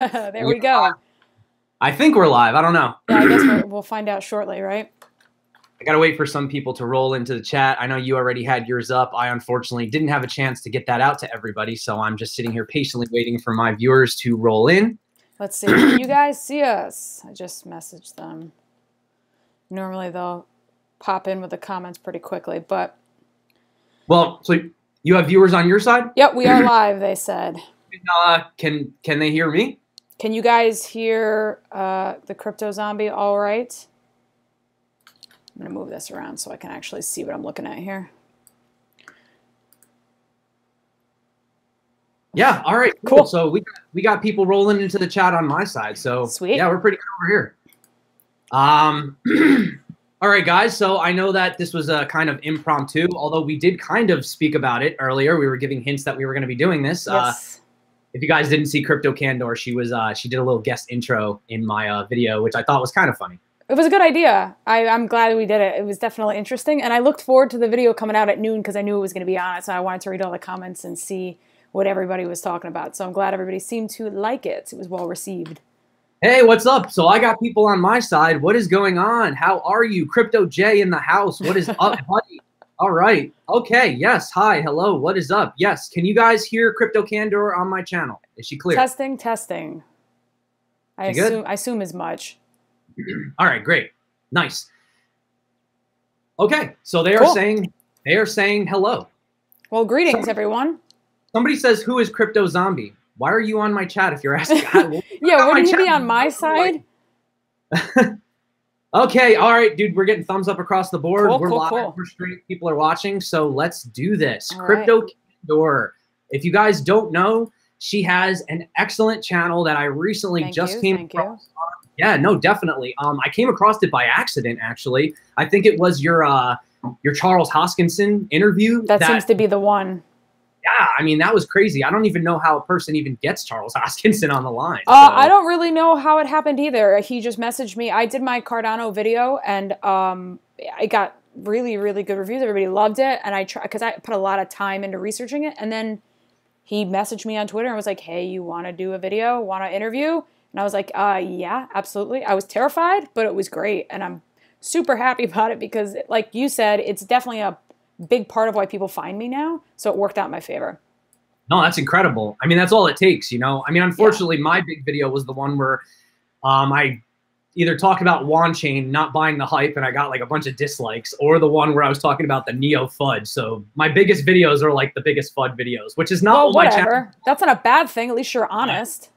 There we go. I think we're live. I don't know. Yeah, I guess we'll find out shortly, right? I got to wait for some people to roll into the chat. I know you already had yours up. I unfortunately didn't have a chance to get that out to everybody, so I'm just sitting here patiently waiting for my viewers to roll in. Let's see. Can you guys see us? I just messaged them. Normally they'll pop in with the comments pretty quickly, but... Well, so you have viewers on your side? Yep, we are live, they said. Can they hear me? Can you guys hear the Crypto Zombie all right? I'm going to move this around so I can actually see what I'm looking at here. Yeah, all right, cool. So we got people rolling into the chat on my side. So sweet. Yeah, we're pretty good over here. All right, guys. So I know that this was a kind of impromptu, although we did kind of speak about it earlier. We were giving hints that we were going to be doing this. Yes. If you guys didn't see CryptoCandor, she did a little guest intro in my video, which I thought was kind of funny. It was a good idea. I'm glad we did it. It was definitely interesting. And I looked forward to the video coming out at noon because I knew it was going to be on it. So I wanted to read all the comments and see what everybody was talking about. So I'm glad everybody seemed to like it. It was well received. Hey, what's up? So I got people on my side. What is going on? How are you? Crypto J in the house. What is up, buddy? All right. Okay. Yes. Hi. Hello. What is up? Yes. Can you guys hear CryptoCandor on my channel? Is she clear? Testing, testing. I assume as much. All right, great. Nice. Okay, so they are saying hello. Well, greetings, everyone. Somebody says, who is Crypto Zombie? Why are you on my chat if you're asking? Yeah, wouldn't you be on my side? Okay, all right, dude, we're getting thumbs up across the board. Cool, we're live, we're straight, people are watching, so let's do this. CryptoCandor. If you guys don't know, she has an excellent channel that I recently came across. Yeah, no, definitely. I came across it by accident, actually. I think it was your Charles Hoskinson interview. That seems to be the one. Yeah, I mean, that was crazy. I don't even know how a person even gets Charles Hoskinson on the line. I don't really know how it happened either. He just messaged me. I did my Cardano video, and I got really, really good reviews. Everybody loved it, and because I put a lot of time into researching it, and then he messaged me on Twitter and was like, hey, you want to do a video? Want to interview? And I was like, yeah, absolutely. I was terrified, but it was great. And I'm super happy about it because, like you said, it's definitely a big part of why people find me now. So it worked out in my favor. No, that's incredible. I mean, that's all it takes, you know? I mean, unfortunately, my big video was the one where I either talked about Wanchain not buying the hype and I got like a bunch of dislikes, or the one where I was talking about the Neo FUD. So my biggest videos are like the biggest FUD videos, which is not what my channel. That's not a bad thing. At least you're honest.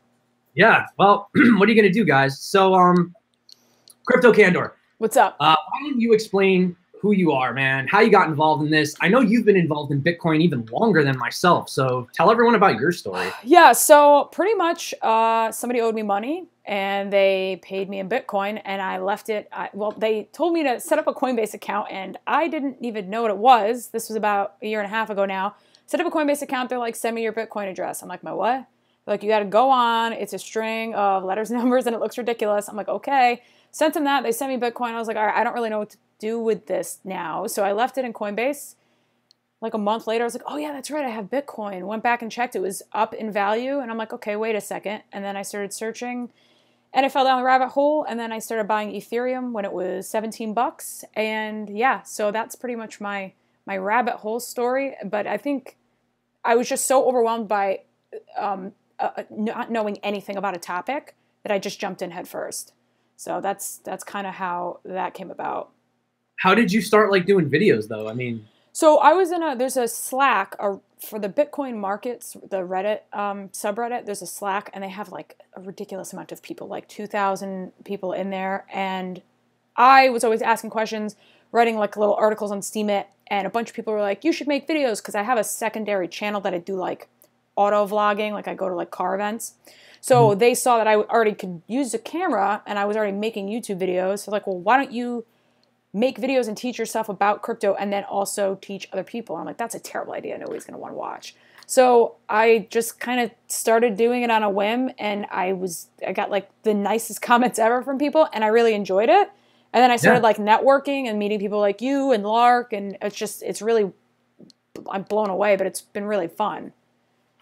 Yeah, well, what are you going to do, guys? So, CryptoCandor. What's up? Why don't you explain who you are, man, how you got involved in this? I know you've been involved in Bitcoin even longer than myself, so tell everyone about your story. Yeah, so pretty much somebody owed me money, and they paid me in Bitcoin, and I left it. Well, they told me to set up a Coinbase account, and I didn't even know what it was. This was about a year and a half ago now. Set up a Coinbase account. They're like, send me your Bitcoin address. I'm like, my what? Like, you got to go on. It's a string of letters and numbers, and it looks ridiculous. I'm like, okay. Sent them that. They sent me Bitcoin. I was like, all right, I don't really know what to do with this now. So I left it in Coinbase. Like a month later, I was like, oh, yeah, that's right. I have Bitcoin. Went back and checked. It was up in value. And I'm like, okay, wait a second. And then I started searching, and I fell down the rabbit hole. And then I started buying Ethereum when it was 17 bucks. And yeah, so that's pretty much my rabbit hole story. But I think I was just so overwhelmed by not knowing anything about a topic that I just jumped in head first. So that's kind of how that came about. How did you start like doing videos though? I mean, so I was there's a Slack for the Bitcoin markets, the Reddit subreddit. There's a Slack, and they have like a ridiculous amount of people, like 2,000 people in there. And I was always asking questions, writing like little articles on Steemit, and a bunch of people were like, you should make videos, because I have a secondary channel that I do like auto vlogging, like I go to like car events. So they saw that I already could use a camera, and I was already making YouTube videos. So like, well, why don't you make videos and teach yourself about crypto and then also teach other people? And I'm like, that's a terrible idea. Nobody's going to want to watch. So I just kind of started doing it on a whim, and I got like the nicest comments ever from people, and I really enjoyed it. And then I started like networking and meeting people like you and Lark, and it's really, I'm blown away, but it's been really fun.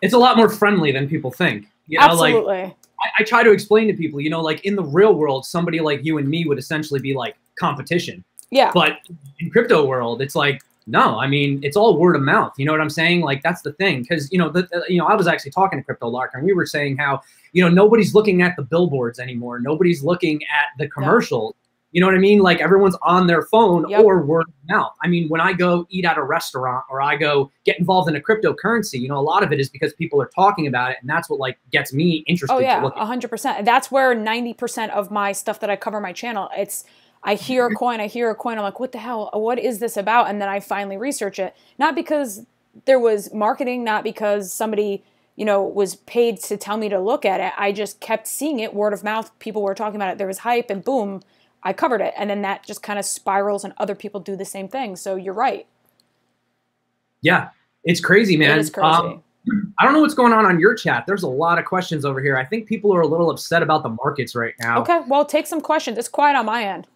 It's a lot more friendly than people think. You know, absolutely. Like, I try to explain to people, you know, like in the real world, somebody like you and me would essentially be like competition. Yeah. But in crypto world, it's like, no, I mean, it's all word of mouth. You know what I'm saying? Like, that's the thing. Because, you know, I was actually talking to Crypto Lark, and we were saying how, you know, nobody's looking at the billboards anymore. Nobody's looking at the commercials. No. You know what I mean? Like, everyone's on their phone or word of mouth. I mean, when I go eat at a restaurant or I go get involved in a cryptocurrency, you know, a lot of it is because people are talking about it, and that's what like gets me interested. Oh yeah, to look at 100%. That's where 90% of my stuff that I cover my channel. It's I hear a coin, I'm like, what the hell? What is this about? And then I finally research it. Not because there was marketing, not because somebody, you know, was paid to tell me to look at it. I just kept seeing it, word of mouth. People were talking about it. There was hype, and boom, I covered it. And then that just kind of spirals, and other people do the same thing. So you're right. Yeah, it's crazy, man. It is crazy. I don't know what's going on your chat. There's a lot of questions over here. I think people are a little upset about the markets right now. Okay, well, take some questions. It's quiet on my end.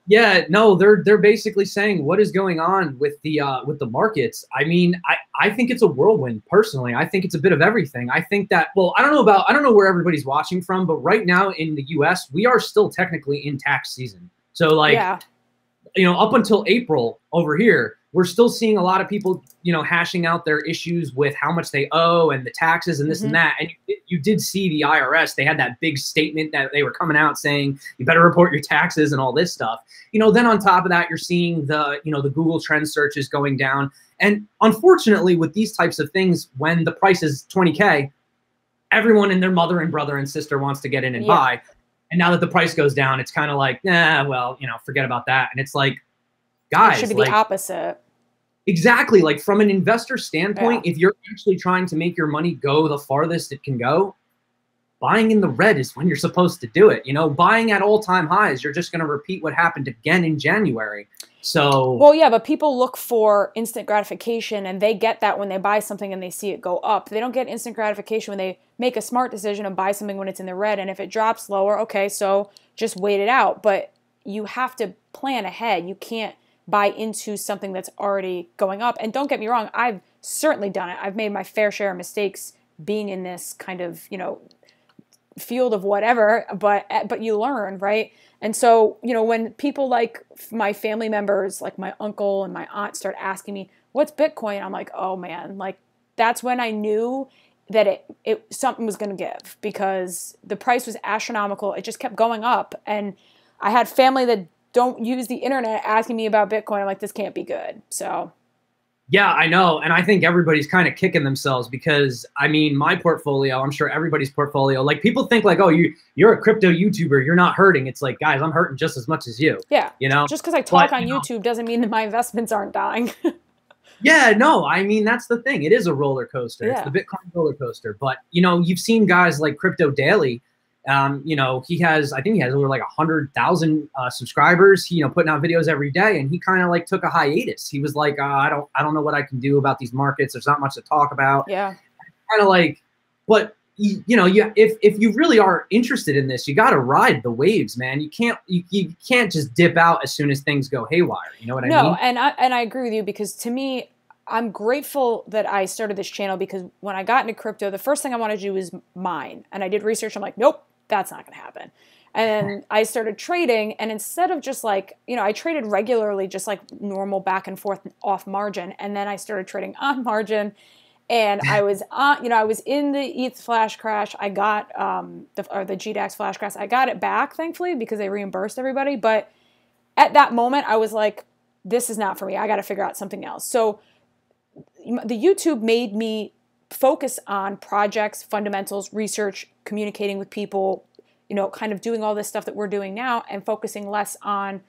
Yeah, no, they're basically saying what is going on with the markets. I mean, I think it's a whirlwind personally. I think it's a bit of everything. I think that, well, I don't know where everybody's watching from, but right now in the US, we are still technically in tax season. So like, you know, up until April over here, we're still seeing a lot of people, you know, hashing out their issues with how much they owe and the taxes and this and that. And you did see the IRS, they had that big statement that they were coming out saying, you better report your taxes and all this stuff. You know, then on top of that, you're seeing the, you know, the Google trend searches going down. And unfortunately, with these types of things, when the price is 20K, everyone and their mother and brother and sister wants to get in and buy. And now that the price goes down, it's kind of like, nah, well, you know, forget about that. And it's like, guys, it should be the opposite. Exactly. Like from an investor standpoint, if you're actually trying to make your money go the farthest it can go, buying in the red is when you're supposed to do it. You know, buying at all-time highs, you're just going to repeat what happened again in January. So, well, yeah, but people look for instant gratification, and they get that when they buy something and they see it go up. They don't get instant gratification when they make a smart decision and buy something when it's in the red. And if it drops lower, okay, so just wait it out. But you have to plan ahead. You can't buy into something that's already going up. And don't get me wrong, I've certainly done it. I've made my fair share of mistakes being in this kind of, you know, field of whatever, but you learn, right? And so, you know, when people like my family members, like my uncle and my aunt, start asking me, what's Bitcoin? I'm like, oh man, like that's when I knew that something was going to give, because the price was astronomical. It just kept going up. And I had family that don't use the internet asking me about Bitcoin. I'm like, this can't be good. So. Yeah, I know. And I think everybody's kind of kicking themselves because, I mean, my portfolio, I'm sure everybody's portfolio, like people think like, oh, you're a crypto YouTuber, you're not hurting. It's like, guys, I'm hurting just as much as you. Yeah. You know, just because I talk on YouTube doesn't mean that my investments aren't dying. Yeah, no, I mean, that's the thing. It is a roller coaster. Yeah. It's the Bitcoin roller coaster. But, you know, you've seen guys like Crypto Daily. You know, I think he has over like 100,000 subscribers, you know, putting out videos every day. And he kind of like took a hiatus. He was like, I don't know what I can do about these markets. There's not much to talk about. Yeah. Kind of like, but you know, if you really are interested in this, you got to ride the waves, man. You can't just dip out as soon as things go haywire. You know what I mean? No, and I agree with you, because to me, I'm grateful that I started this channel, because when I got into crypto, the first thing I wanted to do was mine. And I did research. I'm like, nope, that's not going to happen. And I started trading, and instead of just like, you know, I traded regularly, just like normal back and forth off margin. And then I started trading on margin, and I was on, you know, I was in the ETH flash crash. I got the GDAX flash crash. I got it back, thankfully, because they reimbursed everybody. But at that moment, I was like, this is not for me. I got to figure out something else. So the YouTube made me focus on projects, fundamentals, research, communicating with people, you know, kind of doing all this stuff that we're doing now, and focusing less on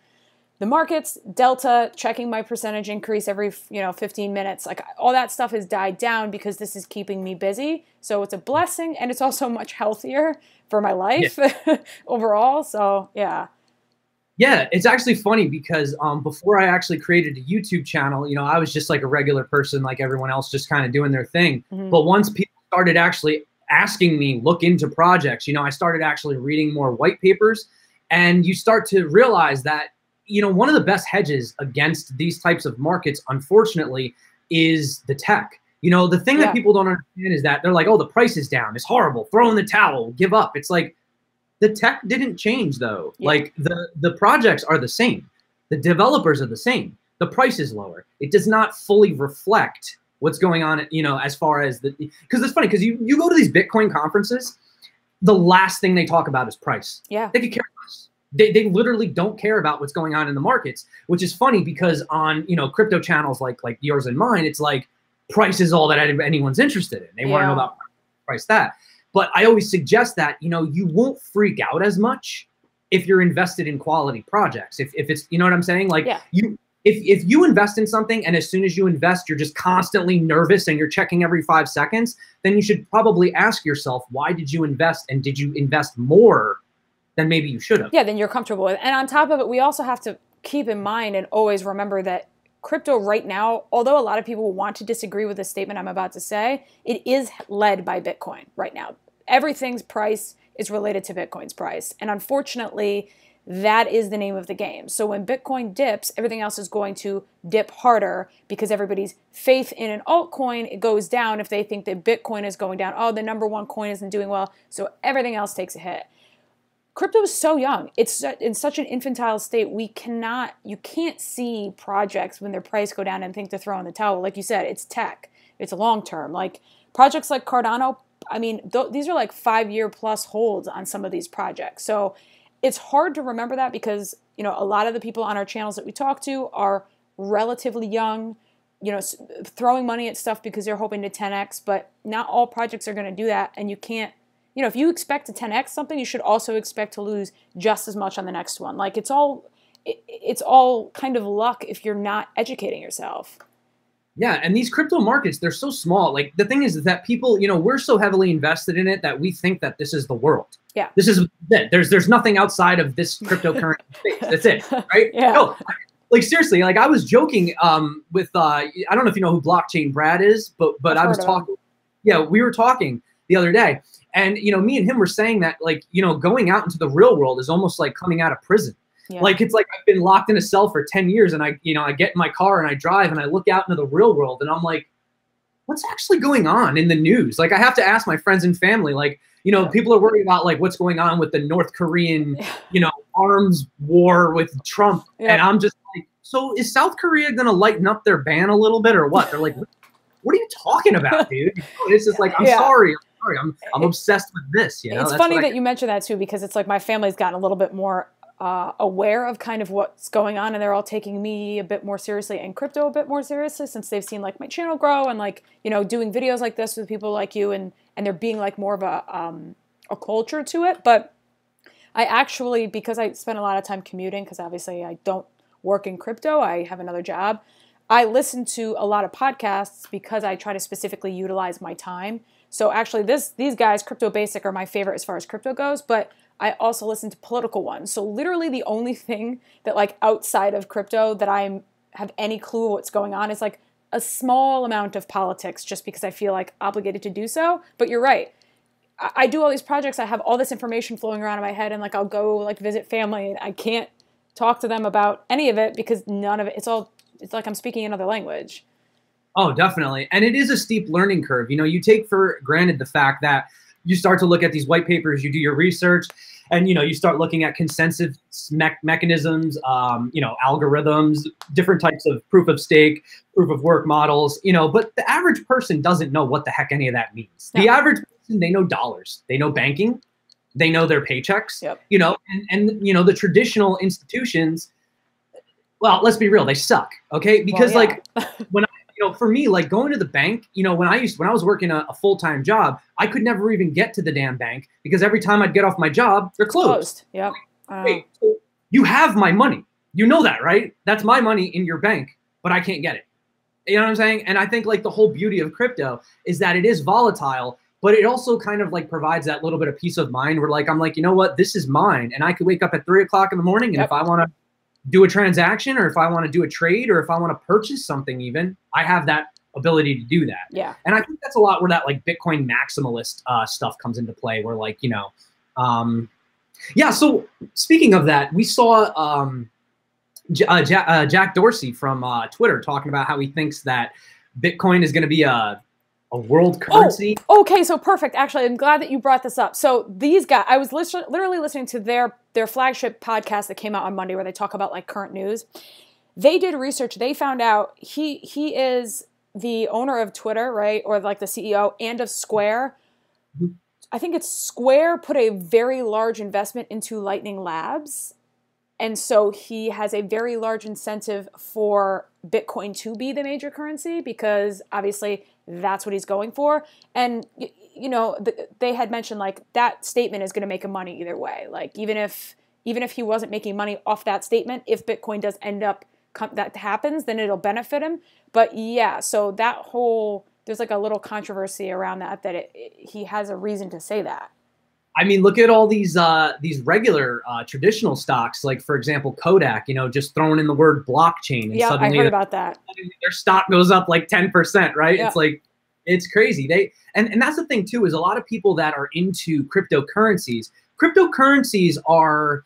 the markets, delta, checking my percentage increase every, you know, 15 minutes. Like all that stuff has died down because this is keeping me busy. So it's a blessing, and it's also much healthier for my life overall. So yeah. Yeah, it's actually funny because before I actually created a YouTube channel, you know, I was just like a regular person like everyone else, just kind of doing their thing. But once people started actually asking me, look into projects, you know, I started actually reading more white papers, and you start to realize that, you know, one of the best hedges against these types of markets, unfortunately, is the tech. You know, the thing that people don't understand is that they're like, oh, the price is down. It's horrible. Throw in the towel. Give up. It's like the tech didn't change, though. Yeah. Like the projects are the same. The developers are the same. The price is lower. It does not fully reflect what's going on, you know, as far as because it's funny because you go to these Bitcoin conferences, the last thing they talk about is price. Yeah. They could care less. They literally don't care about what's going on in the markets, which is funny because on, you know, crypto channels like yours and mine, it's like price is all that anyone's interested in. They want to know about price that. But I always suggest that, you know, you won't freak out as much if you're invested in quality projects. If it's, you know what I'm saying? Like if you invest in something and as soon as you invest, you're just constantly nervous and you're checking every 5 seconds, then you should probably ask yourself, why did you invest? And did you invest more than maybe you should have? Yeah, then you're comfortable with it. And on top of it, we also have to keep in mind and always remember that crypto right now, although a lot of people want to disagree with the statement I'm about to say, it is led by Bitcoin right now. Everything's price is related to Bitcoin's price. And unfortunately, that is the name of the game. So when Bitcoin dips, everything else is going to dip harder because everybody's faith in an altcoin, it goes down if they think that Bitcoin is going down. Oh, the number one coin isn't doing well, so everything else takes a hit. Crypto is so young. It's in such an infantile state. You can't see projects when their price go down and think to throw in the towel. Like you said, it's tech. It's a long term. Like projects like Cardano, I mean, these are like 5-year plus holds on some of these projects. So it's hard to remember that because, you know, a lot of the people on our channels that we talk to are relatively young, you know, throwing money at stuff because they're hoping to 10x, but not all projects are going to do that. And you can't, you know, if you expect to 10x something, you should also expect to lose just as much on the next one. Like it's all kind of luck if you're not educating yourself. Yeah, and these crypto markets, they're so small. Like the thing is that people, you know, we're so heavily invested in it that we think that this is the world. Yeah. This is it. There's nothing outside of this cryptocurrency space. That's it, right? Yeah. No, like seriously, like I was joking with I don't know if you know who Blockchain Brad is, but I was talking. Yeah, we were talking the other day, and you know, me and him were saying that like, you know, going out into the real world is almost like coming out of prison. Yeah. Like it's like I've been locked in a cell for 10 years and I get in my car and I drive and I look out into the real world and I'm like, what's actually going on in the news? Like I have to ask my friends and family, like, you know, people are worried about like what's going on with the North Korean, you know, arms war with Trump. And I'm just like, so is South Korea going to lighten up their ban a little bit or what? They're like, what are you talking about, dude? It's just like, I'm sorry. I'm obsessed with this. You know, it's funny that you mentioned that too, because it's like my family's gotten a little bit more aware of kind of what's going on, and they're all taking me a bit more seriously and crypto a bit more seriously since they've seen like my channel grow and like, you know, doing videos like this with people like you, and there being like more of a culture to it. But I actually, because I spend a lot of time commuting, because obviously I don't work in crypto, I have another job, I listen to a lot of podcasts because I try to specifically utilize my time. So actually these guys, Crypto Basic, are my favorite as far as crypto goes, but I also listen to political ones. So literally the only thing that like outside of crypto that I have any clue what's going on is like a small amount of politics just because I feel like obligated to do so. But you're right. I do all these projects. I have all this information flowing around in my head and like I'll go like visit family and I can't talk to them about any of it because none of it, it's like I'm speaking another language. Oh, definitely. And it is a steep learning curve. You know, you take for granted the fact that you start to look at these white papers, you do your research, and, you know, you start looking at consensus mechanisms, you know, algorithms, different types of proof of stake, proof of work models, you know, but the average person doesn't know what the heck any of that means. No. The average person, they know dollars, they know banking, they know their paychecks, you know, and, you know, the traditional institutions, well, let's be real, they suck. Okay. Because like when you know, for me, like going to the bank, you know, when I was working a full-time job, I could never even get to the damn bank because every time I'd get off my job, they're closed. Yep. Like, wait, so you have my money. You know that, right? That's my money in your bank, but I can't get it. You know what I'm saying? And I think like the whole beauty of crypto is that it is volatile, but it also kind of like provides that little bit of peace of mind where like, I'm like, you know what, this is mine. And I could wake up at 3 o'clock in the morning. And if I want to do a transaction or if I want to do a trade or if I want to purchase something even, I have that ability to do that. Yeah. And I think that's a lot where that like Bitcoin maximalist stuff comes into play where like, you know, yeah. So speaking of that, we saw Jack Dorsey from Twitter talking about how he thinks that Bitcoin is going to be a a world currency. Oh, okay, so perfect. Actually, I'm glad that you brought this up. So these guys, I was literally listening to their flagship podcast that came out on Monday where they talk about like current news. They did research. They found out he is the owner of Twitter, right? Or like the CEO, and of Square. Mm-hmm. I think it's Square put a very large investment into Lightning Labs. And so he has a very large incentive for Bitcoin to be the major currency because obviously that's what he's going for. And, you know, they had mentioned like that statement is going to make him money either way. Like even if he wasn't making money off that statement, if Bitcoin does end up that happens, then it'll benefit him. But yeah, so that whole, there's like a little controversy around that he has a reason to say that. I mean, look at all these regular traditional stocks, like for example, Kodak, you know, just throwing in the word blockchain. And yeah, suddenly I heard about that. Their stock goes up like 10%, right? Yeah. It's like, it's crazy. And that's the thing too, is a lot of people that are into cryptocurrencies are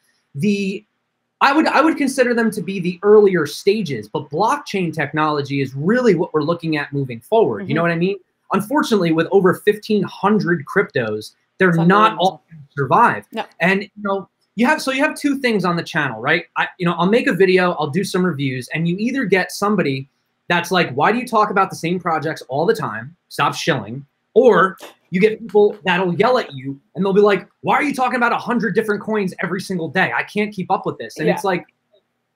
I would consider them to be the earlier stages, but blockchain technology is really what we're looking at moving forward. Mm-hmm. You know what I mean? Unfortunately, with over 1,500 cryptos, they're not all going to survive. No. And you know, you have two things on the channel, right? I'll make a video, I'll do some reviews, and you either get somebody that's like, why do you talk about the same projects all the time? Stop shilling. Or you get people that'll yell at you and they'll be like, why are you talking about 100 different coins every single day? I can't keep up with this. And it's like,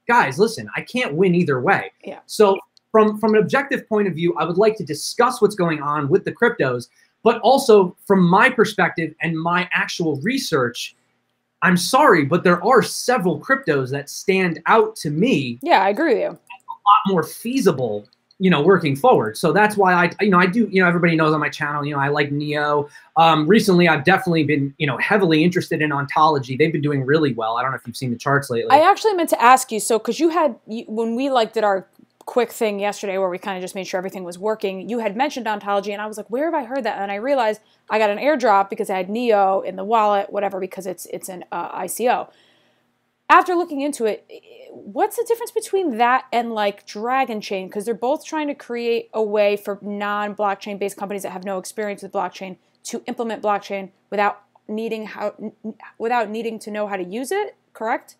guys, listen, I can't win either way. Yeah. So from an objective point of view, I would like to discuss what's going on with the cryptos, but also from my perspective and my actual research, I'm sorry, but there are several cryptos that stand out to me. Yeah, I agree with you. A lot more feasible, you know, working forward. So that's why I do, you know, everybody knows on my channel, you know, I like Neo. Recently, I've definitely been, you know, heavily interested in Ontology. They've been doing really well. I don't know if you've seen the charts lately. I actually meant to ask you, so, because when we like did our quick thing yesterday where we kind of just made sure everything was working, you had mentioned Ontology and I was like, where have I heard that? And I realized I got an airdrop because I had Neo in the wallet, whatever, because it's an ICO. After looking into it, what's the difference between that and like Dragon Chain? Because they're both trying to create a way for non-blockchain based companies that have no experience with blockchain to implement blockchain without needing to know how to use it, correct?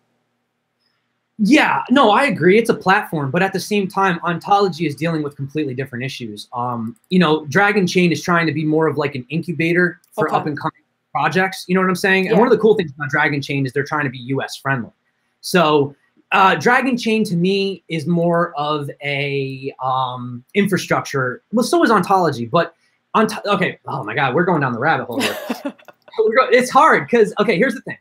Yeah, no, I agree. It's a platform, but at the same time, Ontology is dealing with completely different issues. You know, Dragon Chain is trying to be more of like an incubator for up and coming projects. You know what I'm saying? Yeah. And one of the cool things about Dragon Chain is they're trying to be US friendly. So Dragon Chain to me is more of a infrastructure. Well, so is Ontology, but okay. Oh my God, we're going down the rabbit hole here. It's hard because, okay, here's the thing.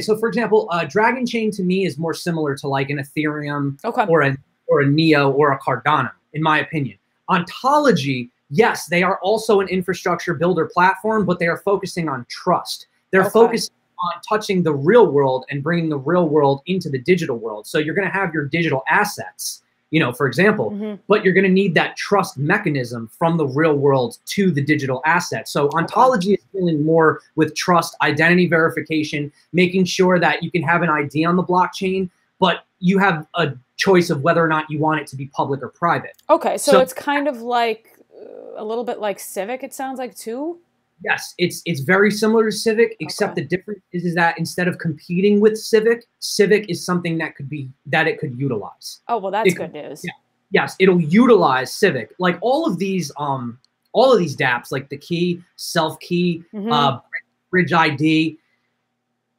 So for example, Dragon Chain to me is more similar to like an Ethereum or a Neo or a Cardano, in my opinion. Ontology, yes, they are also an infrastructure builder platform, but they are focusing on trust. They're focusing on touching the real world and bringing the real world into the digital world. So you're going to have your digital assets, you know, for example, but you're going to need that trust mechanism from the real world to the digital asset. So Ontology is dealing more with trust, identity verification, making sure that you can have an ID on the blockchain, but you have a choice of whether or not you want it to be public or private. Okay, so it's kind of like a little bit like Civic, it sounds like, too? Yes, it's very similar to Civic, except the difference is that instead of competing with Civic, Civic is something that it could utilize. Oh, well, that's good news. Yeah, yes, it'll utilize Civic. Like all of these dApps, like the Key, Self Key, Bridge ID.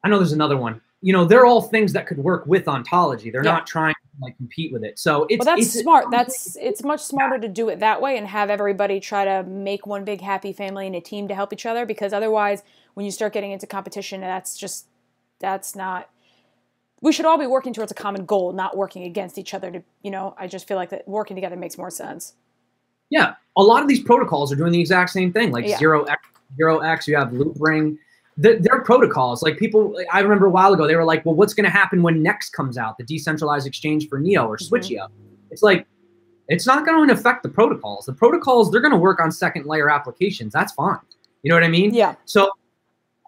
I know there's another one. You know, they're all things that could work with Ontology. They're not trying to like compete with it. So it's smart. It's much smarter to do it that way and have everybody try to make one big happy family and a team to help each other, because otherwise when you start getting into competition, that's not, we should all be working towards a common goal, not working against each other to, you know, I just feel like that working together makes more sense. Yeah. A lot of these protocols are doing the exact same thing, like 0x, you have Loopring. Their protocols, like people, I remember a while ago, they were like, well, what's going to happen when Next comes out, the decentralized exchange for Neo or Switcheo? It's like, it's not going to affect the protocols. The protocols, they're going to work on second layer applications. That's fine. You know what I mean? Yeah. So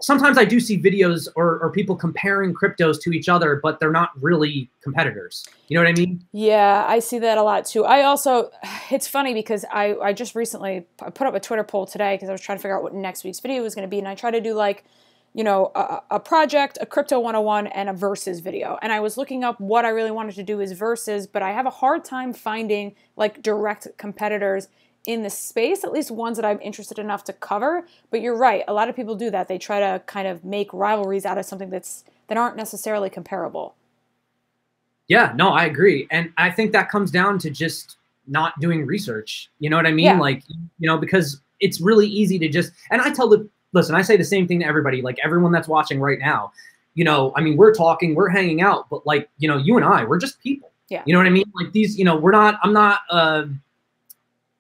sometimes I do see videos or people comparing cryptos to each other, but they're not really competitors. You know what I mean? Yeah, I see that a lot too. I also, it's funny because I just recently put up a Twitter poll today because I was trying to figure out what next week's video was going to be. And I try to do like, you know, a project, a crypto 101 and a versus video. And I was looking up what I really wanted to do is versus, but I have a hard time finding like direct competitors in the space, at least ones that I'm interested enough to cover. But you're right, a lot of people do that. They try to kind of make rivalries out of something that aren't necessarily comparable. Yeah, no, I agree. And I think that comes down to just not doing research. You know what I mean? Yeah. Like, you know, because it's really easy to just, and I tell listen, I say the same thing to everybody, like everyone that's watching right now. You know, I mean, we're talking, we're hanging out, but like, you know, you and I, we're just people. Yeah. You know what I mean? Like these, you know, I'm not,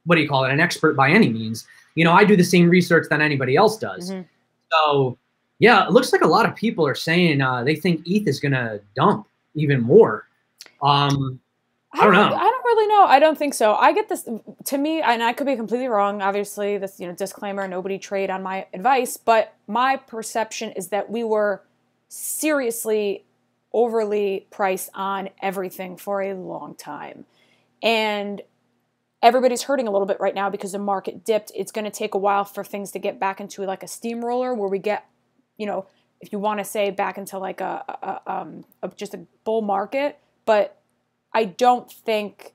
what do you call it? An expert by any means. You know, I do the same research that anybody else does. Mm-hmm. So yeah, it looks like a lot of people are saying they think ETH is going to dump even more. I don't know. I don't really know. I don't think so. I get this, to me, and I could be completely wrong. Obviously, this, you know, disclaimer, nobody trade on my advice, but my perception is that we were seriously overly priced on everything for a long time. And everybody's hurting a little bit right now because the market dipped. It's going to take a while for things to get back into like a steamroller where we get, you know, if you want to say back into like just a bull market. But I don't think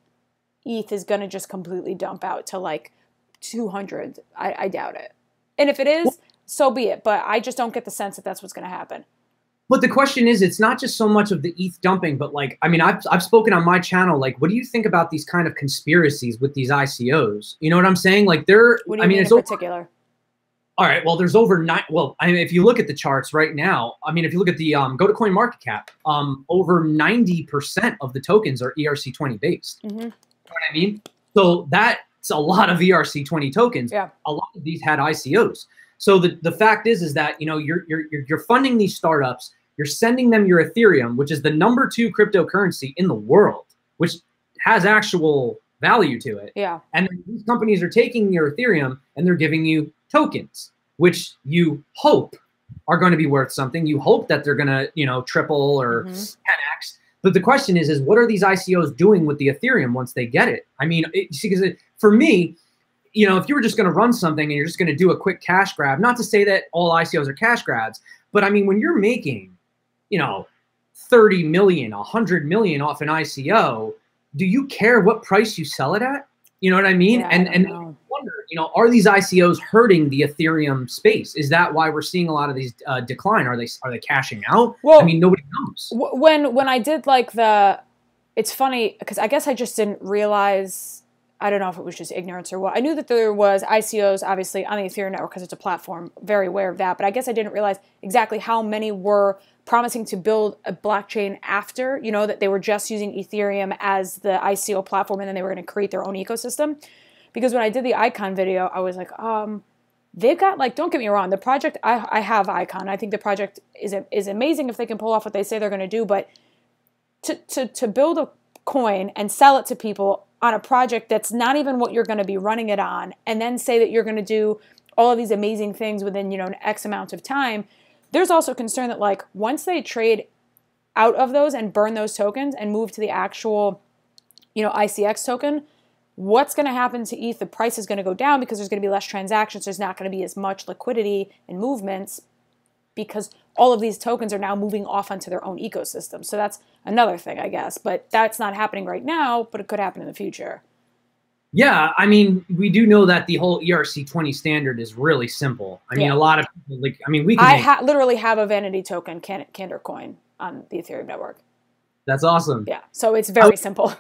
ETH is going to just completely dump out to like 200. I doubt it. And if it is, so be it. But I just don't get the sense that that's what's going to happen. But the question is, it's not just so much of the ETH dumping, but like, I mean, I've spoken on my channel, like, what do you think about these kind of conspiracies with these ICOs? You know what I'm saying? Like what do you mean in particular? All right, well, there's over well, I mean, if you look at the charts right now, I mean, if you look at the go to CoinMarketCap, over 90% of the tokens are ERC20 based. Mm-hmm. You know what I mean? So that's a lot of ERC20 tokens. Yeah. A lot of these had ICOs. So the fact is that, you know, you're funding these startups. You're sending them your Ethereum, which is the #2 cryptocurrency in the world, which has actual value to it. Yeah. And these companies are taking your Ethereum and they're giving you tokens, which you hope are going to be worth something. You hope that they're going to, you know, triple or 10x. But the question is what are these ICOs doing with the Ethereum once they get it? I mean, because for me, you know, if you were just going to run something and you're just going to do a quick cash grab, not to say that all ICOs are cash grabs, but I mean, when you're making, you know, 30 million, 100 million off an ICO, do you care what price you sell it at? You know what I mean? Yeah, and I wonder, you know, are these ICOs hurting the Ethereum space? Is that why we're seeing a lot of these decline? Are they cashing out? Well, I mean, nobody knows. When I did like it's funny because I guess I just didn't realize. I don't know if it was just ignorance or what. I knew that there was ICOs, obviously, on the Ethereum network because it's a platform. Very aware of that. But I guess I didn't realize exactly how many were promising to build a blockchain after, you know, that they were just using Ethereum as the ICO platform and then they were going to create their own ecosystem. Because when I did the Icon video, I was like, they've got, like, don't get me wrong, the project, I have Icon. I think the project is amazing if they can pull off what they say they're going to do. But to build a coin and sell it to people on a project that's not even what you're going to be running it on, and then say that you're going to do all of these amazing things within, you know, an X amount of time, there's also concern that, like, once they trade out of those and burn those tokens and move to the actual, you know, ICX token, what's going to happen to ETH? The price is going to go down because there's going to be less transactions. There's not going to be as much liquidity and movements because all of these tokens are now moving off onto their own ecosystem. So that's another thing, I guess. But that's not happening right now, but it could happen in the future. Yeah, I mean, we do know that the whole ERC20 standard is really simple. I mean, a lot of people, like, I mean, we can literally have a vanity token, Candor coin, on the Ethereum network. That's awesome. Yeah, so it's very simple.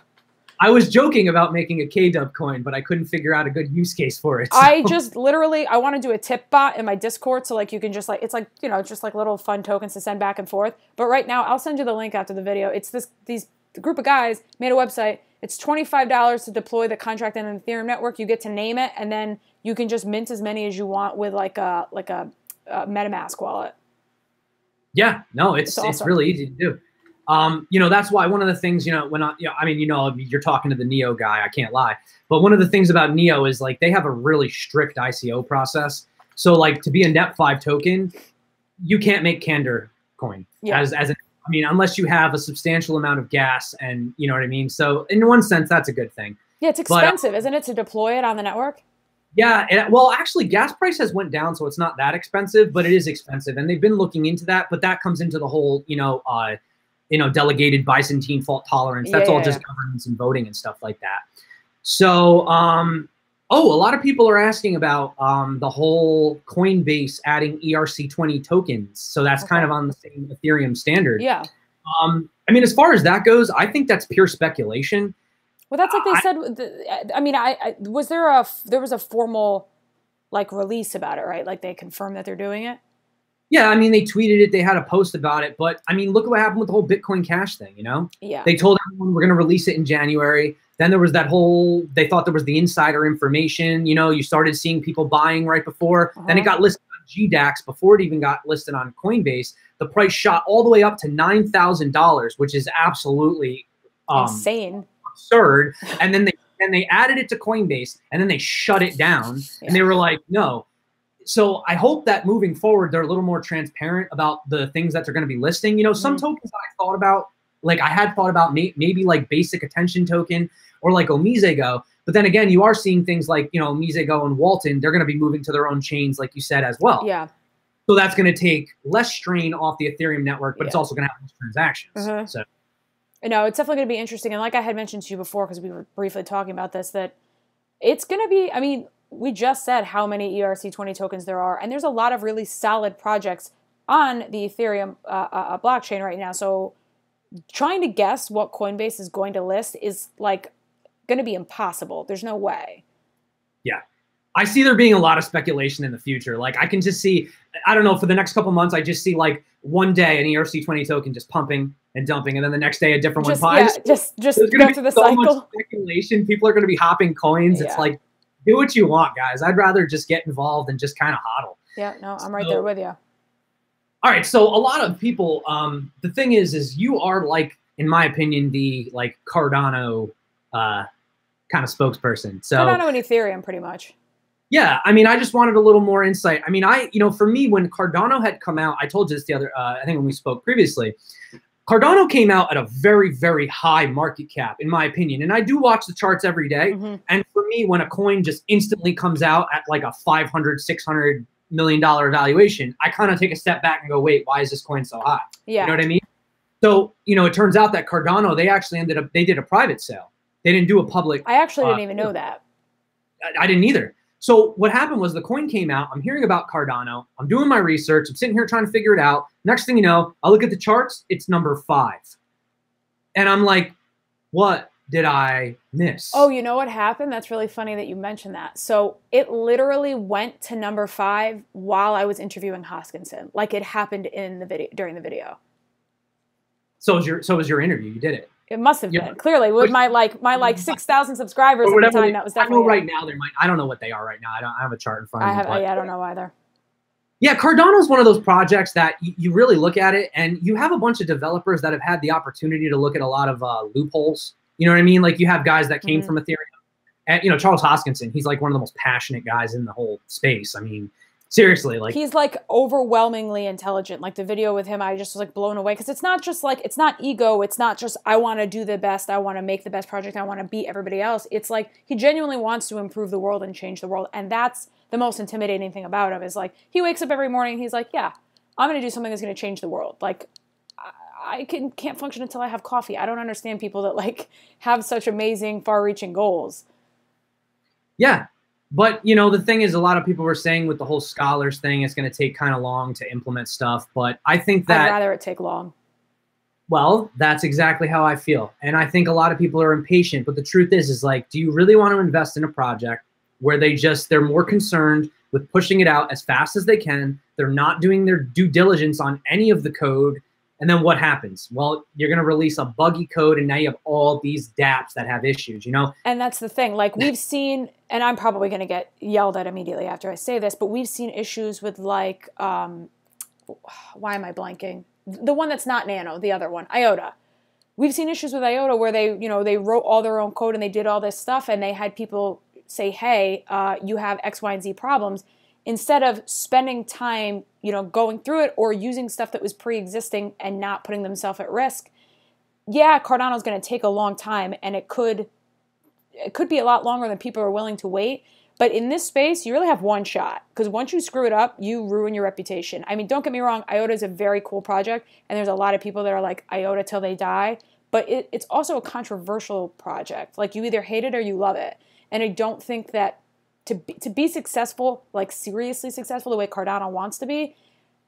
I was joking about making a KDubb coin, but I couldn't figure out a good use case for it. So. I just literally, I want to do a tip bot in my Discord. So like you can just like, it's like, you know, just like little fun tokens to send back and forth. But right now, I'll send you the link after the video. It's the group of guys made a website. It's $25 to deploy the contract in an Ethereum network. You get to name it, and then you can just mint as many as you want with like a MetaMask wallet. Yeah, no, it's really easy to do. You know, that's why one of the things, you know, I mean, you know, you're talking to the Neo guy, I can't lie. But one of the things about Neo is like they have a really strict ICO process. So like to be a Net5 token, you can't make Candor coin I mean, unless you have a substantial amount of gas, and you know what I mean? So in one sense, that's a good thing. Yeah, it's expensive, isn't it, to deploy it on the network? Yeah, well, actually, gas prices went down, so it's not that expensive, but it is expensive, and they've been looking into that. But that comes into the whole, delegated Byzantine fault tolerance. That's all just governance and voting and stuff like that. So, a lot of people are asking about the whole Coinbase adding ERC20 tokens. So that's kind of on the same Ethereum standard. Yeah. I mean, as far as that goes, I think that's pure speculation. Well, that's like they said. I mean, there was a formal like release about it, right? Like they confirmed that they're doing it. Yeah, I mean, they tweeted it. They had a post about it. But, I mean, look at what happened with the whole Bitcoincash thing, you know? Yeah. They told everyone we're going to release it in January. Then there was that whole, they thought there was the insider information. You know, you started seeing people buying right before. Then it got listed on GDAX before it even got listed on Coinbase. The price shot all the way up to $9,000, which is absolutely insane, absurd. And then they added it to Coinbase, and then they shut it down. Yeah. And they were like, no. So I hope that moving forward, they're a little more transparent about the things that they're going to be listing. You know, some tokens that I thought about, like I had thought about maybe like Basic Attention Token or like Omisego. But then again, you are seeing things like, you know, Omisego and Walton, they're going to be moving to their own chains, like you said, as well. Yeah. So that's going to take less strain off the Ethereum network, but it's also going to have less transactions. So. No, it's definitely going to be interesting. And like I had mentioned to you before, because we were briefly talking about this, that it's going to be, I mean, we just said how many ERC20 tokens there are, and there's a lot of really solid projects on the Ethereum blockchain right now. So trying to guess what Coinbase is going to list is like going to be impossible. There's no way. Yeah. I see there being a lot of speculation in the future. Like I can just see, I don't know, for the next couple months, I just see like one day an ERC20 token just pumping and dumping, and then the next day a different one. Yeah, just go through the cycle. Much speculation. People are going to be hopping coins. It's like, do what you want, guys. I'd rather just get involved and just kind of hodl. Yeah, no, I'm right there with you. All right, so a lot of people, the thing is you are like, in my opinion, the like Cardano kind of spokesperson. So Cardano and Ethereum, pretty much. Yeah, I mean, I just wanted a little more insight. I mean, for me, when Cardano had come out, I told you this the other, I think when we spoke previously, Cardano came out at a very, very high market cap, in my opinion. And I do watch the charts every day. And for me, when a coin just instantly comes out at like a $500, $600 million valuation, I kind of take a step back and go, wait, why is this coin so high? Yeah. You know what I mean? So, you know, it turns out that Cardano, they actually they did a private sale. They didn't do a public. I actually didn't even know that. I didn't either. So what happened was the coin came out. I'm hearing about Cardano. I'm doing my research. I'm sitting here trying to figure it out. Next thing you know, I look at the charts. It's number 5. And I'm like, what did I miss? Oh, you know what happened? That's really funny that you mentioned that. So it literally went to number 5 while I was interviewing Hoskinson. Like it happened in the video, during the video. So was your interview. You did it. It must have been. Clearly, with my 6,000 subscribers at the time, that was definitely. I know right now I don't know what they are right now. I have a chart in front of me. I don't know either. Yeah, Cardano's one of those projects that you really look at it, and you have a bunch of developers that have had the opportunity to look at a lot of loopholes. You know what I mean? Like you have guys that came from Ethereum, and you know Charles Hoskinson. He's like one of the most passionate guys in the whole space. I mean. Seriously, like he's like overwhelmingly intelligent. Like the video with him, I just was like blown away because it's not just like, it's not ego. It's not just I want to do the best. I want to make the best project. I want to beat everybody else. It's like he genuinely wants to improve the world and change the world. And that's the most intimidating thing about him is like he wakes up every morning. He's like, yeah, I'm going to do something that's going to change the world. Like I can't function until I have coffee. I don't understand people that like have such amazing, far-reaching goals. Yeah. But, you know, the thing is a lot of people were saying with the whole scholars thing, it's going to take kind of long to implement stuff. But I think that I'd rather it take long. Well, that's exactly how I feel. And I think a lot of people are impatient. But the truth is like, do you really want to invest in a project where they're more concerned with pushing it out as fast as they can? They're not doing their due diligence on any of the code. And then what happens? Well, you're going to release a buggy code, and now you have all these dApps that have issues, you know? And that's the thing. Like, we've seen, and I'm probably going to get yelled at immediately after I say this, but we've seen issues with, like, why am I blanking? The one that's not Nano, the other one, IOTA. We've seen issues with IOTA where they wrote all their own code and they did all this stuff, and they had people say, hey, you have X, Y, and Z problems. instead of spending time, you know, going through it or using stuff that was pre-existing and not putting themselves at risk. Yeah, Cardano's going to take a long time, and it could be a lot longer than people are willing to wait. But in this space, you really have one shot, because once you screw it up, you ruin your reputation. I mean, don't get me wrong, IOTA is a very cool project, and there's a lot of people that are like IOTA till they die, but it's also a controversial project. Like, you either hate it or you love it. And I don't think that to be successful, like seriously successful the way Cardano wants to be,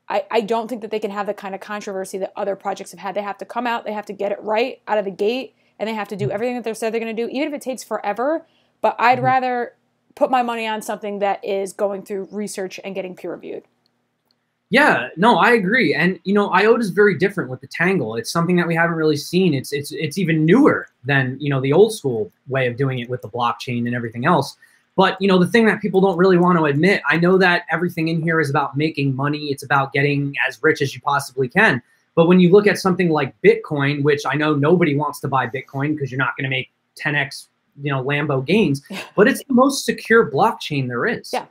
I don't think that they can have the kind of controversy that other projects have had. They have to come out, they have to get it right out of the gate, and they have to do everything that they said they're going to do, even if it takes forever. But I'd rather put my money on something that is going through research and getting peer reviewed. Yeah, no, I agree. And, you know, IOTA is very different with the Tangle. It's something that we haven't really seen. It's even newer than, you know, the old school way of doing it with the blockchain and everything else. But, you know, the thing that people don't really want to admit, I know that everything in here is about making money. It's about getting as rich as you possibly can. But when you look at something like Bitcoin, which I know nobody wants to buy Bitcoin because you're not going to make 10x, you know, Lambo gains, but it's the most secure blockchain there is. Yeah.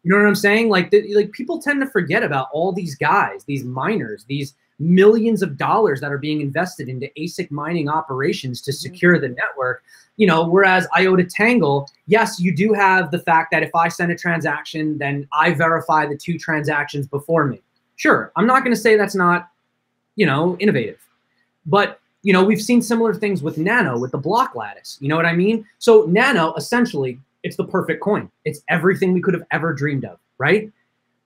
You know what I'm saying? Like people tend to forget about all these guys, these miners, these millions of dollars that are being invested into ASIC mining operations to secure the network. You know, whereas IOTA Tangle, yes, you do have the fact that if I send a transaction, then I verify the 2 transactions before me. Sure, I'm not going to say that's not, you know, innovative. But, you know, we've seen similar things with Nano, with the block lattice. You know what I mean? So Nano, essentially, it's the perfect coin. It's everything we could have ever dreamed of, right?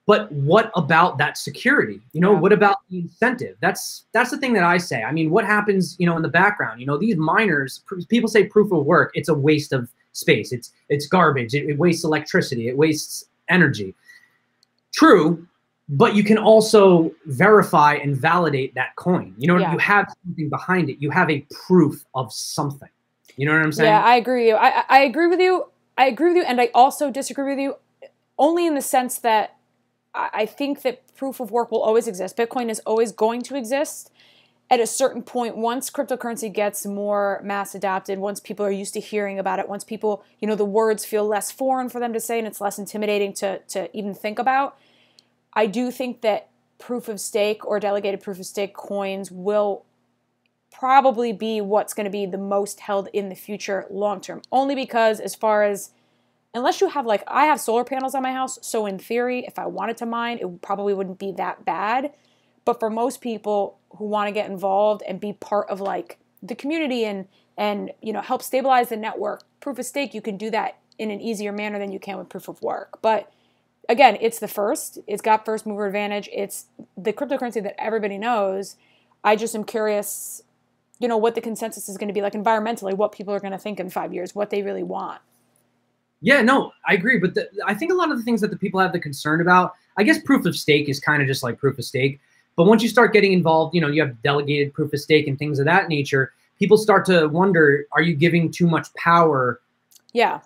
But what about that security? You know, what about the incentive? That's the thing that I say. I mean, what happens, you know, in the background? You know, these miners, people say proof of work, it's a waste of space. It's garbage. It wastes electricity. It wastes energy. True, but you can also verify and validate that coin. You know, you have something behind it. You have a proof of something. You know what I'm saying? Yeah, I agree with you. I agree with you. I agree with you, and I also disagree with you, only in the sense that I think that proof of work will always exist. Bitcoin is always going to exist. At a certain point, once cryptocurrency gets more mass adopted, once people are used to hearing about it, once people, you know, the words feel less foreign for them to say and it's less intimidating to even think about, I do think that proof of stake or delegated proof of stake coins will probably be what's going to be the most held in the future long term. Only because as far as, unless you have, like, I have solar panels on my house, so in theory, if I wanted to mine, it probably wouldn't be that bad. But for most people who want to get involved and be part of, like, the community and you know, help stabilize the network, proof of stake, you can do that in an easier manner than you can with proof of work. But again, it's the first. It's got first mover advantage. It's the cryptocurrency that everybody knows. I just am curious, you know, what the consensus is going to be like environmentally, what people are going to think in 5 years, what they really want. Yeah, no, I agree. But I think a lot of the things that the people have the concern about, I guess proof of stake is kind of just like proof of stake. But once you start getting involved, you know, you have delegated proof of stake and things of that nature, people start to wonder, are you giving too much power to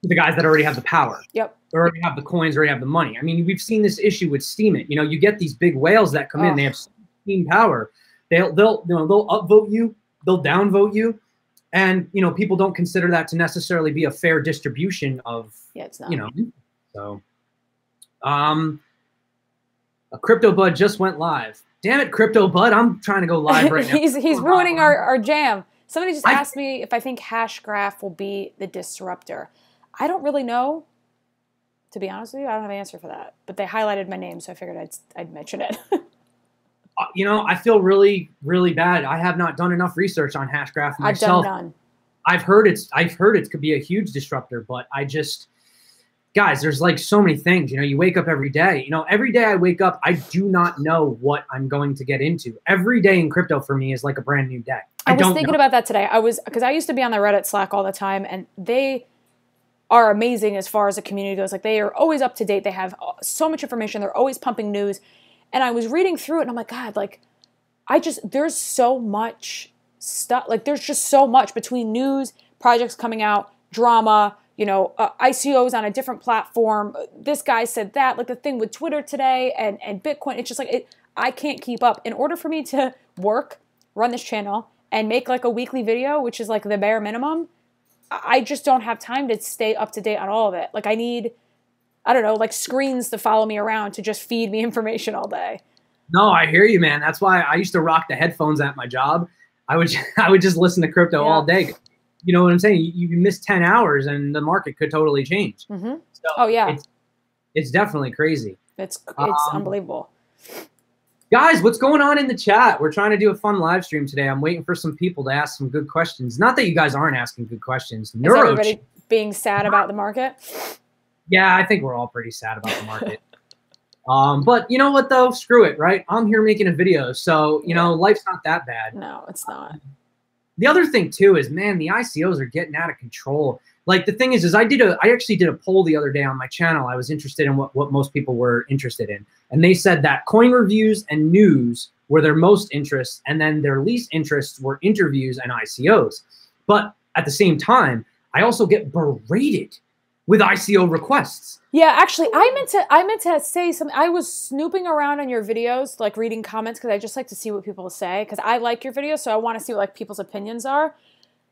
the guys that already have the power? Yep. Or already have the coins, already have the money. I mean, we've seen this issue with Steam It. You know, you get these big whales that come in, they have Steam power. They'll upvote you, they'll downvote you. And, you know, people don't consider that to necessarily be a fair distribution of, it's not. You know, so, a Crypto Bud just went live. Damn it, Crypto Bud, I'm trying to go live right now. he's ruining our jam. Somebody just asked me if I think Hashgraph will be the disruptor. I don't really know, to be honest with you. I don't have an answer for that. But they highlighted my name, so I figured I'd mention it. You know, I feel really, really bad. I have not done enough research on Hashgraph myself. I've done none. I've heard it could be a huge disruptor, but guys, there's like so many things. You know, you wake up every day. You know, every day I wake up, I do not know what I'm going to get into. Every day in crypto for me is like a brand new day. I was thinking about that today. Because I used to be on the Reddit Slack all the time, and they are amazing as far as the community goes. Like, they are always up to date. They have so much information. They're always pumping news. And I was reading through it, and I'm like, God, like, there's so much stuff. Like, there's just so much between news, projects coming out, drama, you know, ICOs on a different platform. This guy said that, like the thing with Twitter today and Bitcoin. It's just like, I can't keep up. In order for me to work, run this channel, and make like a weekly video, which is like the bare minimum, I just don't have time to stay up to date on all of it. Like, I need I don't know, like screens to follow me around to just feed me information all day. No, I hear you, man. That's why I used to rock the headphones at my job. I would just listen to crypto all day. You know what I'm saying? You miss 10 hours and the market could totally change. Mm-hmm. So oh yeah, it's definitely crazy. It's unbelievable. Guys, what's going on in the chat? We're trying to do a fun live stream today. I'm waiting for some people to ask some good questions. Not that you guys aren't asking good questions. Is everybody being sad about the market? Yeah, I think we're all pretty sad about the market. But you know what though? Screw it, right? I'm here making a video, so you know, life's not that bad. No, it's not. The other thing too is, man, the ICOs are getting out of control. Like the thing is I actually did a poll the other day on my channel. I was interested in what most people were interested in. And they said that coin reviews and news were their most interest, and then their least interests were interviews and ICOs. But at the same time, I also get berated with ICO requests. Yeah, actually, I meant to say something. I was snooping around on your videos, like reading comments, because I just like to see what people say, because I like your videos, so I want to see what like people's opinions are.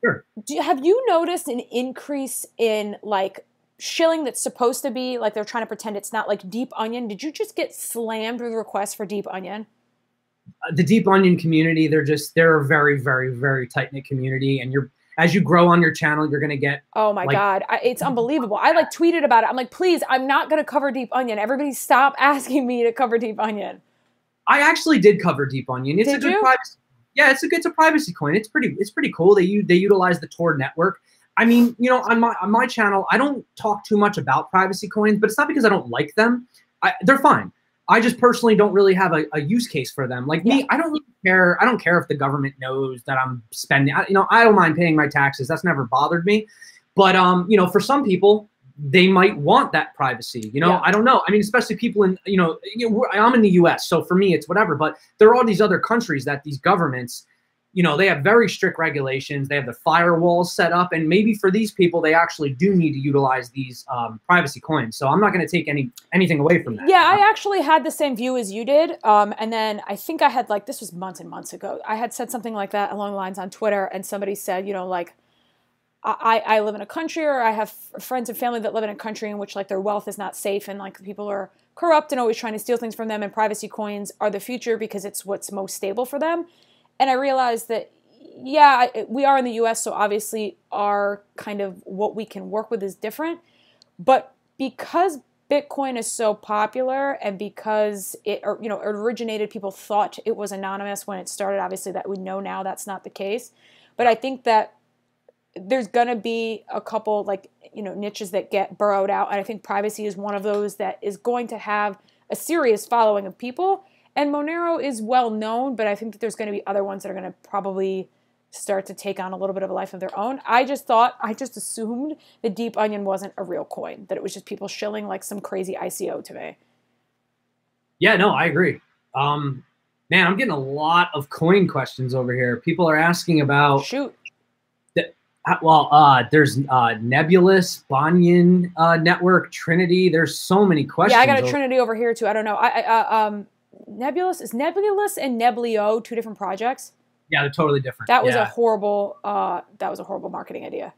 Sure. Have you noticed an increase in like shilling that's supposed to be like they're trying to pretend it's not, like Deep Onion? Did you just get slammed with requests for Deep Onion? The Deep Onion community, they're a very, very, very tight-knit community, and as you grow on your channel, you're gonna get. Oh my God, it's unbelievable. I like tweeted about it. I'm like, please, I'm not gonna cover Deep Onion. Everybody stop asking me to cover Deep Onion. I actually did cover Deep Onion. It's a good privacy. Yeah, it's a privacy coin. It's pretty cool. They utilize the Tor network. I mean, you know, on my channel, I don't talk too much about privacy coins, but it's not because I don't like them. They're fine. I just personally don't really have a use case for them. Like me, I don't really care. I don't care if the government knows that I'm spending. You know, I don't mind paying my taxes. That's never bothered me. But you know, for some people, they might want that privacy. You know, I don't know. I mean, especially people in, you know, I'm in the U.S., so for me, it's whatever. But there are all these other countries that these governments, you know, they have very strict regulations. They have the firewalls set up, and maybe for these people, they actually do need to utilize these privacy coins. So I'm not going to take anything away from that. Yeah, I actually had the same view as you did, and then I think I had like, this was months and months ago, I had said something like that along the lines on Twitter, and somebody said, you know, like, I live in a country, or I have friends and family that live in a country in which like their wealth is not safe, and like people are corrupt and always trying to steal things from them, and privacy coins are the future because it's what's most stable for them. And I realized that, yeah, we are in the US, so obviously our kind of what we can work with is different. But because Bitcoin is so popular, and because it, you know, originated, people thought it was anonymous when it started. Obviously, that we know now that's not the case. But I think that there's going to be a couple, like, you know, niches that get burrowed out. And I think privacy is one of those that is going to have a serious following of people. And Monero is well known, but I think that there's going to be other ones that are going to probably start to take on a little bit of a life of their own. I just assumed that Deep Onion wasn't a real coin, that it was just people shilling like some crazy ICO to me. Yeah, no, I agree. Man, I'm getting a lot of coin questions over here. People are asking about... Shoot. There's Nebulous, Banyan Network, Trinity. There's so many questions. Yeah, I got a Trinity over here too. I don't know. Nebulous and Neblio two different projects? Yeah, they're totally different. That was a horrible. That was a horrible marketing idea.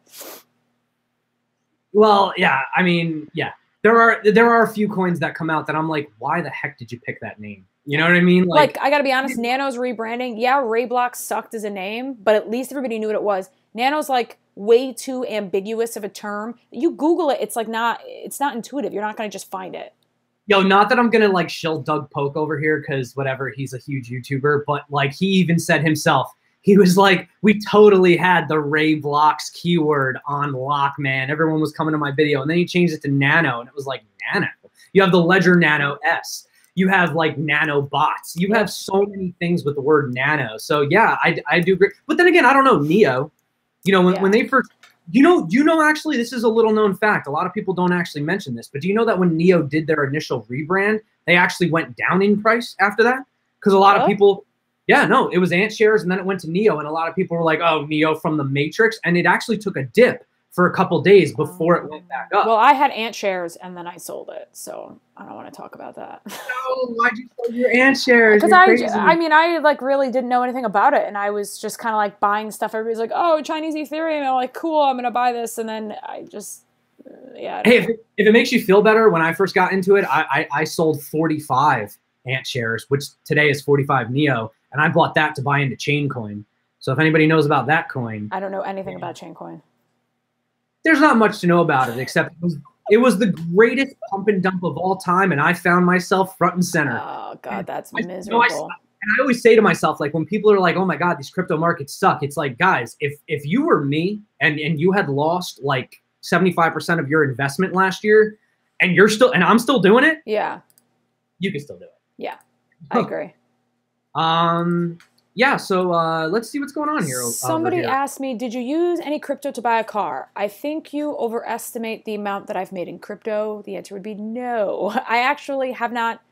Well, yeah. I mean, yeah. There are a few coins that come out that I'm like, why the heck did you pick that name? You know what I mean? Like I gotta be honest, Nano's rebranding. Yeah, Rayblock sucked as a name, but at least everybody knew what it was. Nano's like way too ambiguous of a term. You Google it, it's like it's not intuitive. You're not gonna just find it. Yo, not that I'm gonna like shill Doug Polk over here, because whatever, he's a huge YouTuber, but like he even said himself, he was like, we totally had the Rayblocks keyword on lock, man. Everyone was coming to my video, and then he changed it to Nano, and it was like, Nano. You have the Ledger Nano S. You have like nano bots. You have so many things with the word nano. So yeah, I do agree. But then again, I don't know, Neo, you know, when they first, you know, actually, this is a little known fact. A lot of people don't actually mention this, but do you know that when Neo did their initial rebrand, they actually went down in price after that? Because a lot of people, it was Ant shares, and then it went to Neo, and a lot of people were like, oh, Neo from the Matrix, and it actually took a dip for a couple days before it went back up. Well, I had Ant shares, and then I sold it, so I don't want to talk about that. No, why'd you sell your Ant shares? Because I mean, I like really didn't know anything about it, and I was just kind of like buying stuff. Everybody's like, oh, Chinese Ethereum. I'm like, cool, I'm going to buy this, and then I just Yeah. Hey, if it makes you feel better, when I first got into it, I sold 45 Ant shares, which today is 45 Neo, and I bought that to buy into Chaincoin. So if anybody knows about that coin, I don't know anything about Chaincoin. There's not much to know about it except it was the greatest pump and dump of all time, and I found myself front and center. Oh God, that's miserable. I always say to myself, like, when people are like, "Oh my God, these crypto markets suck," it's like, guys, if you were me and you had lost like 75% of your investment last year, and I'm still doing it, yeah, you can still do it. Yeah, I agree. Yeah, so let's see what's going on here. Somebody asked me, did you use any crypto to buy a car? I think you overestimate the amount that I've made in crypto. The answer would be no. I actually have not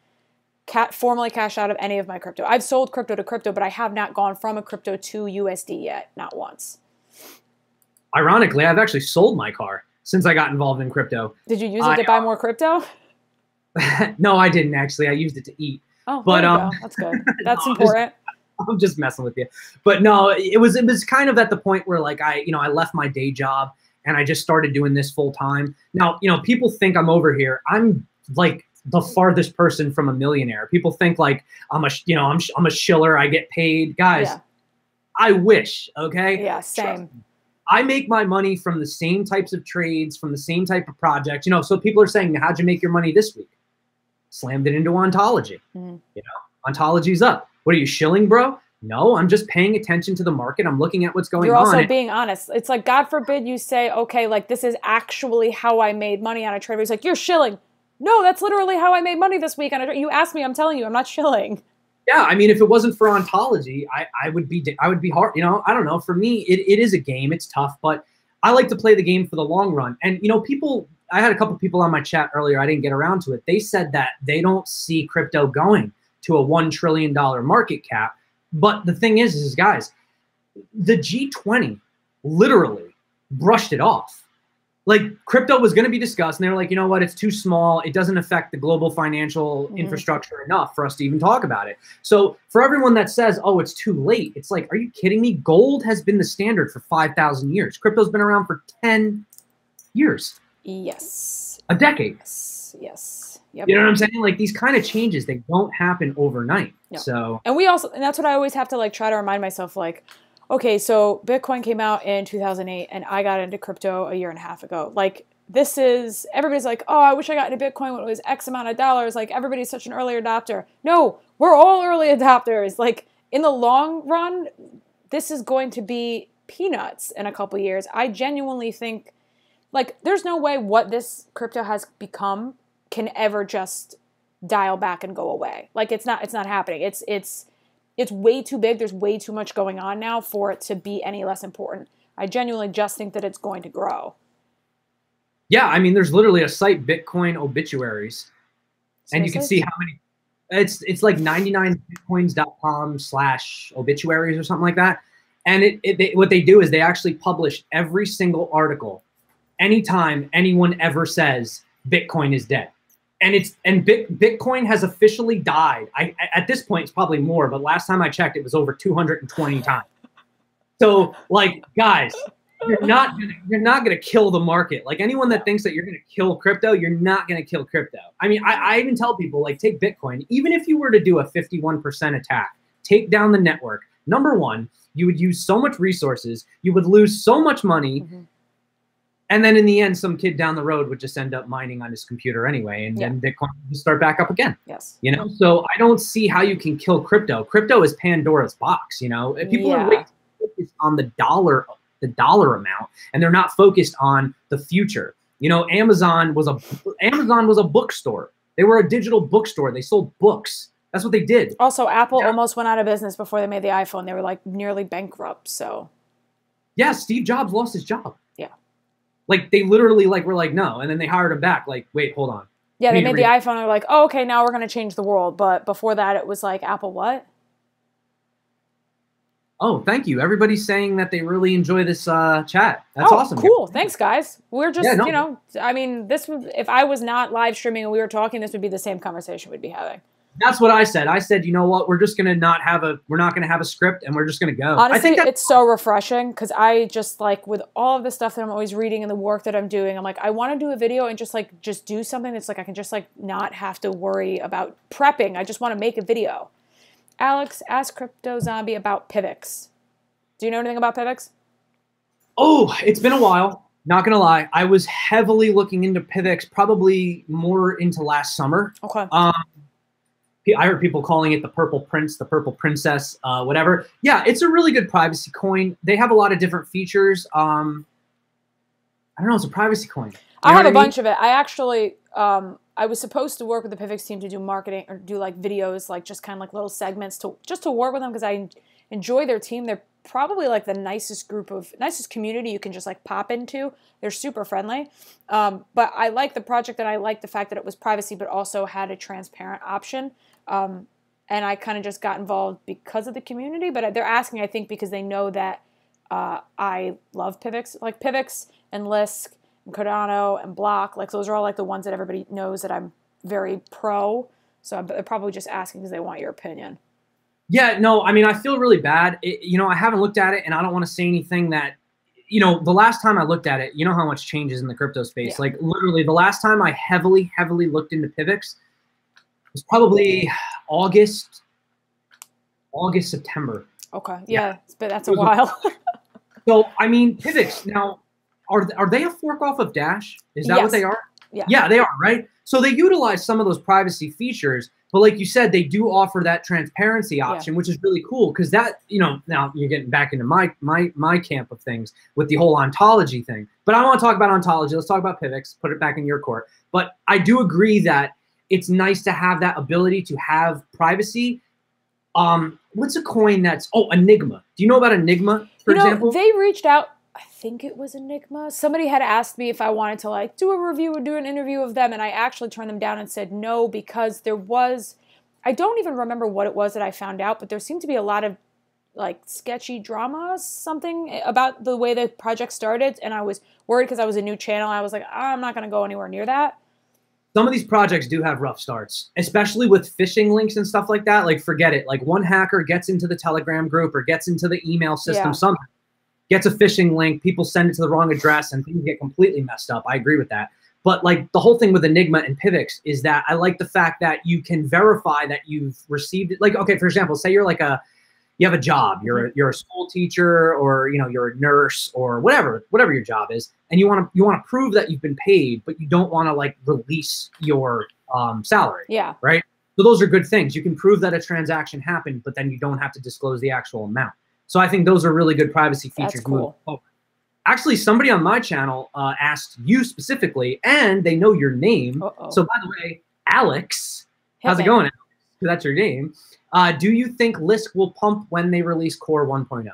formally cashed out of any of my crypto. I've sold crypto to crypto, but I have not gone from a crypto to USD yet, not once. Ironically, I've actually sold my car since I got involved in crypto. Did you use it to buy more crypto? No, I didn't actually. I used it to eat. Oh, but there you go. That's good. That's important. I'm just messing with you. But no, it was kind of at the point where like I left my day job and I just started doing this full time. Now, people think I'm over here. I'm like the farthest person from a millionaire. People think like I'm a shiller. I get paid. Guys, yeah. I wish, okay? Yeah, same. I make my money from the same types of trades, from the same type of projects. So people are saying, how'd you make your money this week? Slammed it into Ontology. Ontology's up. What are you, shilling, bro? No, I'm just paying attention to the market. I'm looking at what's going on. You're also being honest. It's like, God forbid you say, okay, like this is actually how I made money on a trade. It's like, you're shilling. No, that's literally how I made money this week. You asked me, I'm telling you, I'm not shilling. Yeah, I mean, if it wasn't for Ontology, I would be hard. I don't know. For me, it is a game. It's tough, but I like to play the game for the long run. And I had a couple people on my chat earlier. I didn't get around to it. They said that they don't see crypto going to a $1 trillion market cap. But the thing is guys, the G20 literally brushed it off. Like, crypto was going to be discussed, and they were like, you know what, it's too small. It doesn't affect the global financial infrastructure enough for us to even talk about it. So for everyone that says, oh, it's too late, it's like, are you kidding me? Gold has been the standard for 5,000 years. Crypto's been around for 10 years. Yes. A decade. Yes. Yep. You know what I'm saying? Like, these kind of changes, they don't happen overnight. Yep. So, and that's what I always have to like try to remind myself, like, okay, so Bitcoin came out in 2008 and I got into crypto a year and a half ago. Like, everybody's like, oh, I wish I got into Bitcoin when it was X amount of dollars. Like, everybody's such an early adopter. No, we're all early adopters. Like, in the long run, this is going to be peanuts in a couple years. I genuinely think, like, there's no way what this crypto has become can ever just dial back and go away. Like, it's not happening. It's way too big. There's way too much going on now for it to be any less important. I genuinely just think that it's going to grow. Yeah, I mean, there's literally a site, Bitcoin Obituaries, and you can see how many. It's like 99bitcoins.com/obituaries or something like that. And what they do is they actually publish every single article anytime anyone ever says Bitcoin is dead. And Bitcoin has officially died. At this point, it's probably more, but last time I checked, it was over 220 times. So, like, guys, you're not gonna kill the market. Like, anyone that thinks that you're gonna kill crypto, you're not gonna kill crypto. I mean, I even tell people, like, take Bitcoin. Even if you were to do a 51% attack, take down the network. Number one, you would use so much resources, you would lose so much money. And then in the end, some kid down the road would just end up mining on his computer anyway, and then Bitcoin would start back up again. Yes. So I don't see how you can kill crypto. Crypto is Pandora's box. People are way too focused on the dollar amount, and they're not focused on the future. Amazon was a bookstore. They were a digital bookstore. They sold books. That's what they did. Also, Apple almost went out of business before they made the iPhone. They were like nearly bankrupt. So. Yeah, Steve Jobs lost his job. Yeah. Like, they literally were like, no. And then they hired him back. Like, wait, hold on. Yeah, they made the iPhone. And they're like, oh, okay, now we're going to change the world. But before that, it was like, Apple what? Oh, thank you. Everybody's saying that they really enjoy this chat. That's awesome. Cool. Thanks, guys. We're just, I mean, if I was not live streaming and we were talking, this would be the same conversation we'd be having. That's what I said. I said, you know what? We're just gonna we're not gonna have a script, and we're just gonna go. Honestly, I think it's so refreshing because I just like with all of the stuff that I'm always reading and the work that I'm doing, I'm like, I want to do a video and just do something that's like I can just like not have to worry about prepping. I just want to make a video. Alex, ask Crypto Zombie about PIVX. Do you know anything about PIVX? Oh, it's been a while. Not gonna lie, I was heavily looking into PIVX, probably more into last summer. Okay. I heard people calling it the Purple Prince, the Purple Princess, whatever. Yeah, it's a really good privacy coin. They have a lot of different features. I don't know, it's a privacy coin. I have a bunch of it. I actually, I was supposed to work with the PIVX team to do marketing or do like videos, like just kind of like little segments to work with them because I enjoy their team. They're probably like the nicest community you can just like pop into. They're super friendly. But I like the project and I like the fact that it was privacy, but also had a transparent option. And I kind of just got involved because of the community, but they're asking, I think, because they know that I love PIVX, like PIVX and Lisk and Cardano and Block. Like those are all like the ones that everybody knows that I'm very pro. So they're probably just asking because they want your opinion. Yeah, no, I mean, I feel really bad. You know, I haven't looked at it, and I don't want to say anything that, you know, the last time I looked at it, you know how much changes in the crypto space. Yeah. Like, literally, the last time I heavily looked into PIVX was probably August, September. Okay, yeah, but that's a while. So, I mean, PIVX, now, are they a fork off of Dash? Is that what they are? Yeah. Yeah, they are, right? So they utilize some of those privacy features, but like you said, they do offer that transparency option, which is really cool because that, you know, now you're getting back into my camp of things with the whole ontology thing. But I don't want to talk about ontology. Let's talk about PIVX, put it back in your court. But I do agree that it's nice to have that ability to have privacy. What's a coin that's, Enigma. Do you know about Enigma, for example? They reached out. I think it was Enigma. Somebody had asked me if I wanted to like do a review or do an interview of them, and I actually turned them down and said no because there was, I don't even remember what it was that I found out, but there seemed to be a lot of like sketchy drama, something about the way the project started, and I was worried because I was a new channel. I was like, I'm not going to go anywhere near that. Some of these projects do have rough starts, especially with phishing links and stuff like that. Like, forget it. Like, one hacker gets into the Telegram group or gets into the email system somehow, gets a phishing link, people send it to the wrong address, and things get completely messed up. I agree with that. But like the whole thing with Enigma and PIVX is that I like the fact that you can verify that you've received it. Like, okay, for example, say you're like you have a job, you're a school teacher, or you know, you're a nurse or whatever your job is, and you want to prove that you've been paid, but you don't want to like release your salary. Yeah. Right. So those are good things. You can prove that a transaction happened, but then you don't have to disclose the actual amount. So I think those are really good privacy features. That's cool. Actually, somebody on my channel asked you specifically, and they know your name. So by the way, Alex, how's it going, Alex? That's your name. Do you think Lisk will pump when they release Core 1.0?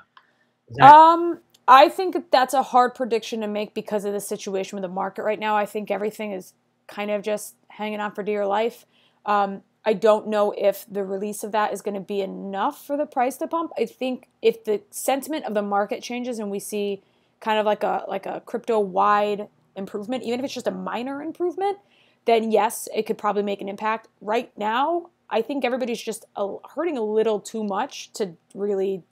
I think that's a hard prediction to make because of the situation with the market right now. I think everything is kind of just hanging on for dear life. I don't know if the release of that is going to be enough for the price to pump. I think if the sentiment of the market changes and we see kind of like a crypto-wide improvement, even if it's just a minor improvement, then yes, it could probably make an impact. Right now, I think everybody's just hurting a little too much to really...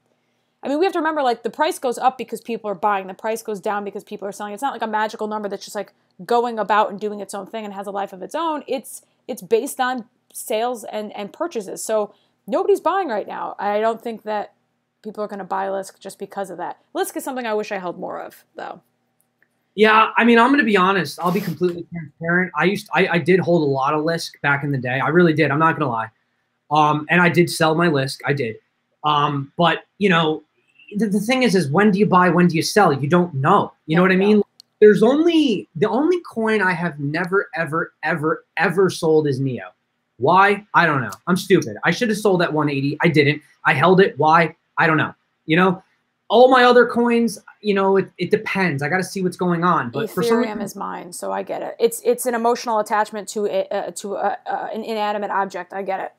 I mean, we have to remember, like, the price goes up because people are buying. The price goes down because people are selling. It's not like a magical number that's just, like, going about and doing its own thing and has a life of its own. It's based on sales and purchases. So nobody's buying right now. I don't think that people are going to buy Lisk just because of that. Lisk is something I wish I held more of, though. Yeah, I mean, I'm going to be honest. I'll be completely transparent. I did hold a lot of Lisk back in the day. I really did. I'm not going to lie. And I did sell my Lisk. I did. But, you know, the thing is when do you buy, when do you sell? You don't know. You know what I mean? The only coin I have never, ever, ever, ever sold is Neo. Why? I don't know. I'm stupid. I should have sold at 180. I didn't. I held it. Why? I don't know. You know, all my other coins, you know, it depends. I got to see what's going on. But Ethereum is mine, so I get it. It's an emotional attachment to an inanimate object. I get it.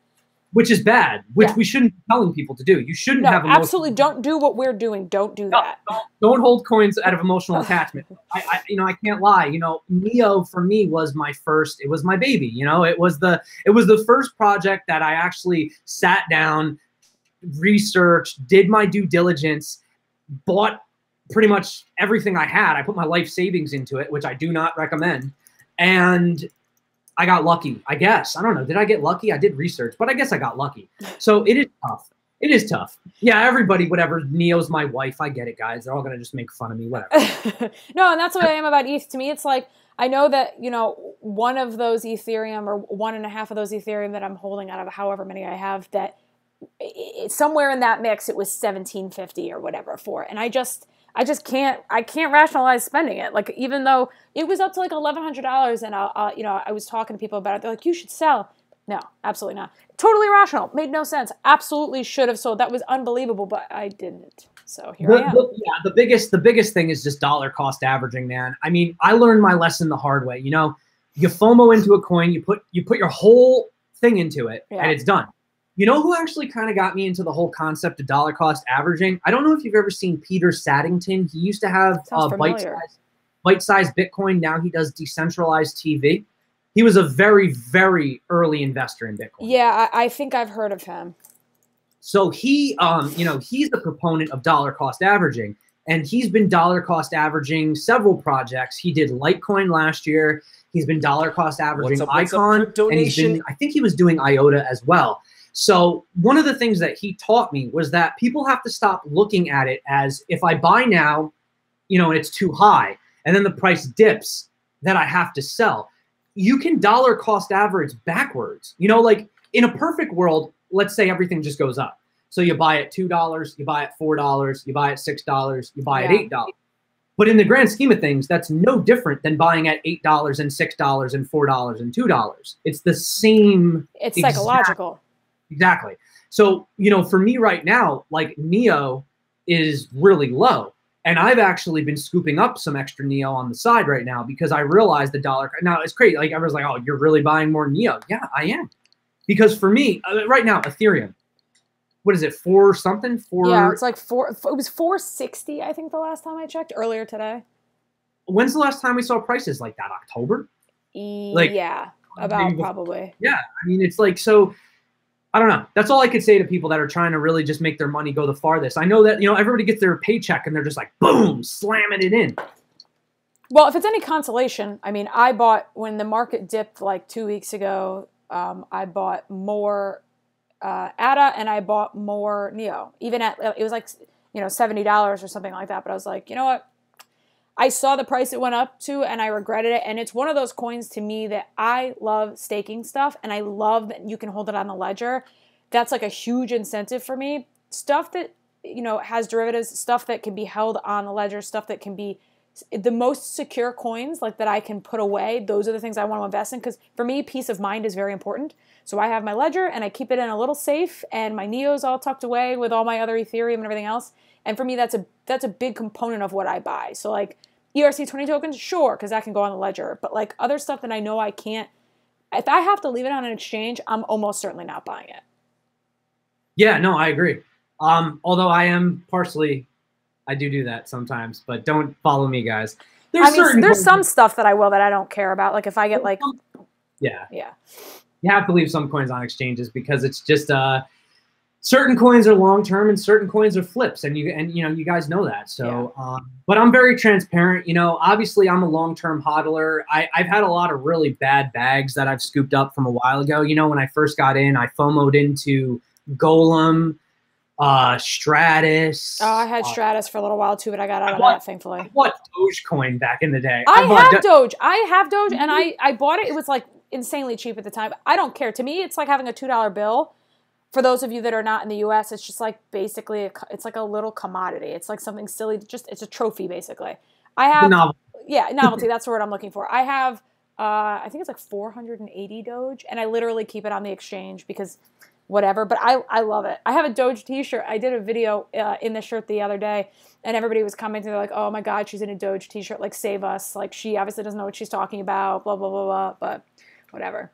which is bad, which we shouldn't be telling people to do. You shouldn't have emotional. Absolutely don't do what we're doing. Don't do that. Don't hold coins out of emotional attachment. I can't lie. Neo for me was my first. It was my baby. It was the first project that I actually sat down, researched, did my due diligence, bought pretty much everything I had. I put my life savings into it, which I do not recommend, and I got lucky, I guess. I don't know. Did I get lucky? I did research, but I guess I got lucky. So it is tough. It is tough. Yeah, everybody, whatever. Neo's my wife. I get it, guys. They're all going to just make fun of me, whatever. No, and that's the way I am about ETH. To me, it's like, I know that, one of those Ethereum or 1.5 of those Ethereum that I'm holding out of however many I have, that somewhere in that mix, it was $17.50 or whatever for it. And I can't rationalize spending it. Like, even though it was up to like $1,100 and I was talking to people about it. They're like, you should sell. No, absolutely not. Totally irrational. Made no sense. Absolutely should have sold. That was unbelievable, but I didn't. So here I am. The biggest thing is just dollar cost averaging, man. I mean, I learned my lesson the hard way. You FOMO into a coin, you put your whole thing into it, and it's done. You know who actually kind of got me into the whole concept of dollar cost averaging? I don't know if you've ever seen Peter Saddington. He used to have bite-sized Bitcoin. Now he does decentralized TV. He was a very, very early investor in Bitcoin. Yeah, I think I've heard of him. So he, he's a proponent of dollar cost averaging, and he's been dollar cost averaging several projects. He did Litecoin last year. He's been dollar cost averaging Icon, and I think he was doing IOTA as well. So one of the things that he taught me was that people have to stop looking at it as, if I buy now, and it's too high, and then the price dips, that I have to sell. You can dollar cost average backwards. Like in a perfect world, let's say everything just goes up. So you buy at $2, you buy at $4, you buy at $6, you buy at $8. But in the grand scheme of things, that's no different than buying at $8 and $6 and $4 and $2. It's the same. It's psychological. Exactly. So, for me right now, like Neo is really low. And I've actually been scooping up some extra Neo on the side right now because I realized the dollar. Now, it's crazy. Like, everyone's like, oh, you're really buying more Neo. Yeah, I am. Because for me, right now, Ethereum, what is it, 4 something? Yeah, it's like 4. It was 460, I think, the last time I checked, earlier today. When's the last time we saw prices like that? October? Yeah, probably. Yeah, I mean, it's like, so I don't know. That's all I could say to people that are trying to really just make their money go the farthest. I know that, everybody gets their paycheck and they're just like, boom, slamming it in. Well, if it's any consolation, I mean, I bought, when the market dipped like 2 weeks ago, I bought more ADA and I bought more Neo. Even at, it was like, $70 or something like that. But I was like, you know what? I saw the price it went up to and I regretted it. And it's one of those coins to me that I love staking stuff. And I love that you can hold it on the ledger. That's like a huge incentive for me. Stuff that, has derivatives, stuff that can be held on the ledger, stuff that can be the most secure coins, like that I can put away. Those are the things I want to invest in. Because for me, peace of mind is very important. So I have my ledger and I keep it in a little safe and my Neo's all tucked away with all my other Ethereum and everything else. And for me, that's a big component of what I buy. So like ERC20 tokens, sure, because that can go on the ledger. But like other stuff that I know I can't, if I have to leave it on an exchange, I'm almost certainly not buying it. Yeah, no, I agree. Although I am partially, I do that sometimes, but don't follow me, guys. There's some stuff that I will that I don't care about. Like if I get like, yeah, you have to leave some coins on exchanges because it's just certain coins are long term and certain coins are flips, and you guys know that. So, but I'm very transparent. Obviously I'm a long term hodler. I've had a lot of really bad bags that I've scooped up from a while ago. When I first got in, I FOMO'd into Golem, Stratus. Oh, I had Stratus for a little while too, but I got out of that, thankfully. I bought Dogecoin back in the day. I have Doge, and I bought it. It was like insanely cheap at the time. I don't care. To me, it's like having a $2 bill. For those of you that are not in the U.S., it's just like basically, it's like a little commodity. It's like something silly. It's a trophy, basically. I have, novelty. That's the word I'm looking for. I have, I think it's like 480 Doge, and I literally keep it on the exchange because whatever. But I love it. I have a Doge T-shirt. I did a video in the shirt the other day, and everybody was commenting. They're like, "Oh my God, she's in a Doge T-shirt. Like, save us. Like, she obviously doesn't know what she's talking about. Blah blah blah blah." But whatever.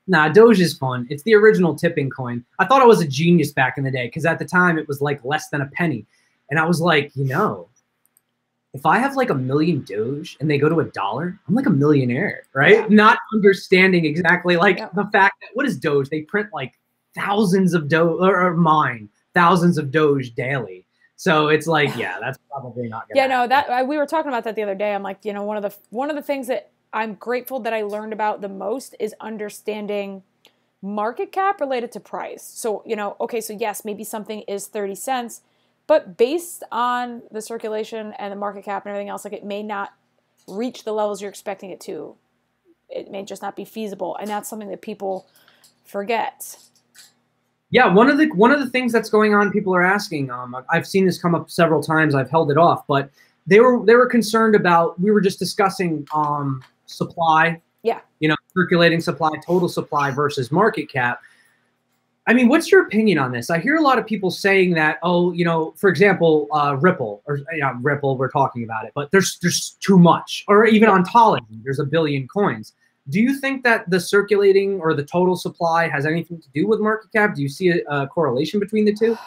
Nah, Doge is fun. It's the original tipping coin. I thought I was a genius back in the day because at the time it was like less than a penny. And I was like, you know, if I have like 1 million Doge and they go to $1, I'm like a millionaire, right? Yeah. Not understanding exactly like the fact that what is Doge? They print like thousands of Doge or mine thousands of Doge daily. So it's like, yeah, that's probably not gonna happen. No, that we were talking about that the other day. I'm like, you know, one of the things that I'm grateful that I learned about the most is understanding market cap related to price. So, you know, okay, so yes, maybe something is 30 cents, but based on the circulation and the market cap and everything else, like it may not reach the levels you're expecting it to. It may just not be feasible, and that's something that people forget. Yeah, one of the things that's going on, people are asking. I've seen this come up several times. I've held it off, but they were concerned about. We were just discussing supply. Yeah. You know, circulating supply, total supply versus market cap. I mean, what's your opinion on this? I hear a lot of people saying that, oh, you know, for example, Ripple or Ripple, we're talking about it, but there's too much, or even Ontology, there's 1 billion coins. Do you think that the circulating or the total supply has anything to do with market cap? Do you see a correlation between the two?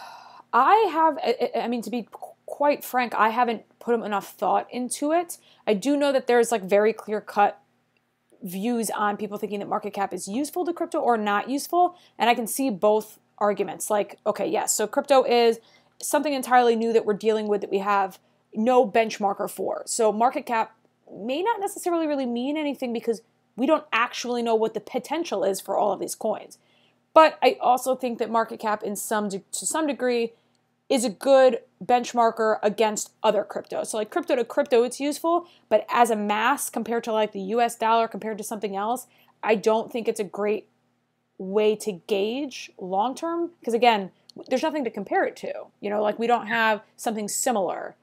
I mean, to be quite frank, I haven't put enough thought into it. I do know that there's like very clear-cut views on people thinking that market cap is useful to crypto or not useful. And I can see both arguments. Like, okay, yes, so crypto is something entirely new that we're dealing with that we have no benchmarker for. So market cap may not necessarily really mean anything because we don't actually know what the potential is for all of these coins. But I also think that market cap to some degree is a good benchmarker against other crypto. So like crypto to crypto, it's useful, but as a mass compared to like the US dollar compared to something else, I don't think it's a great way to gauge long-term because again, there's nothing to compare it to. You know, like we don't have something similar.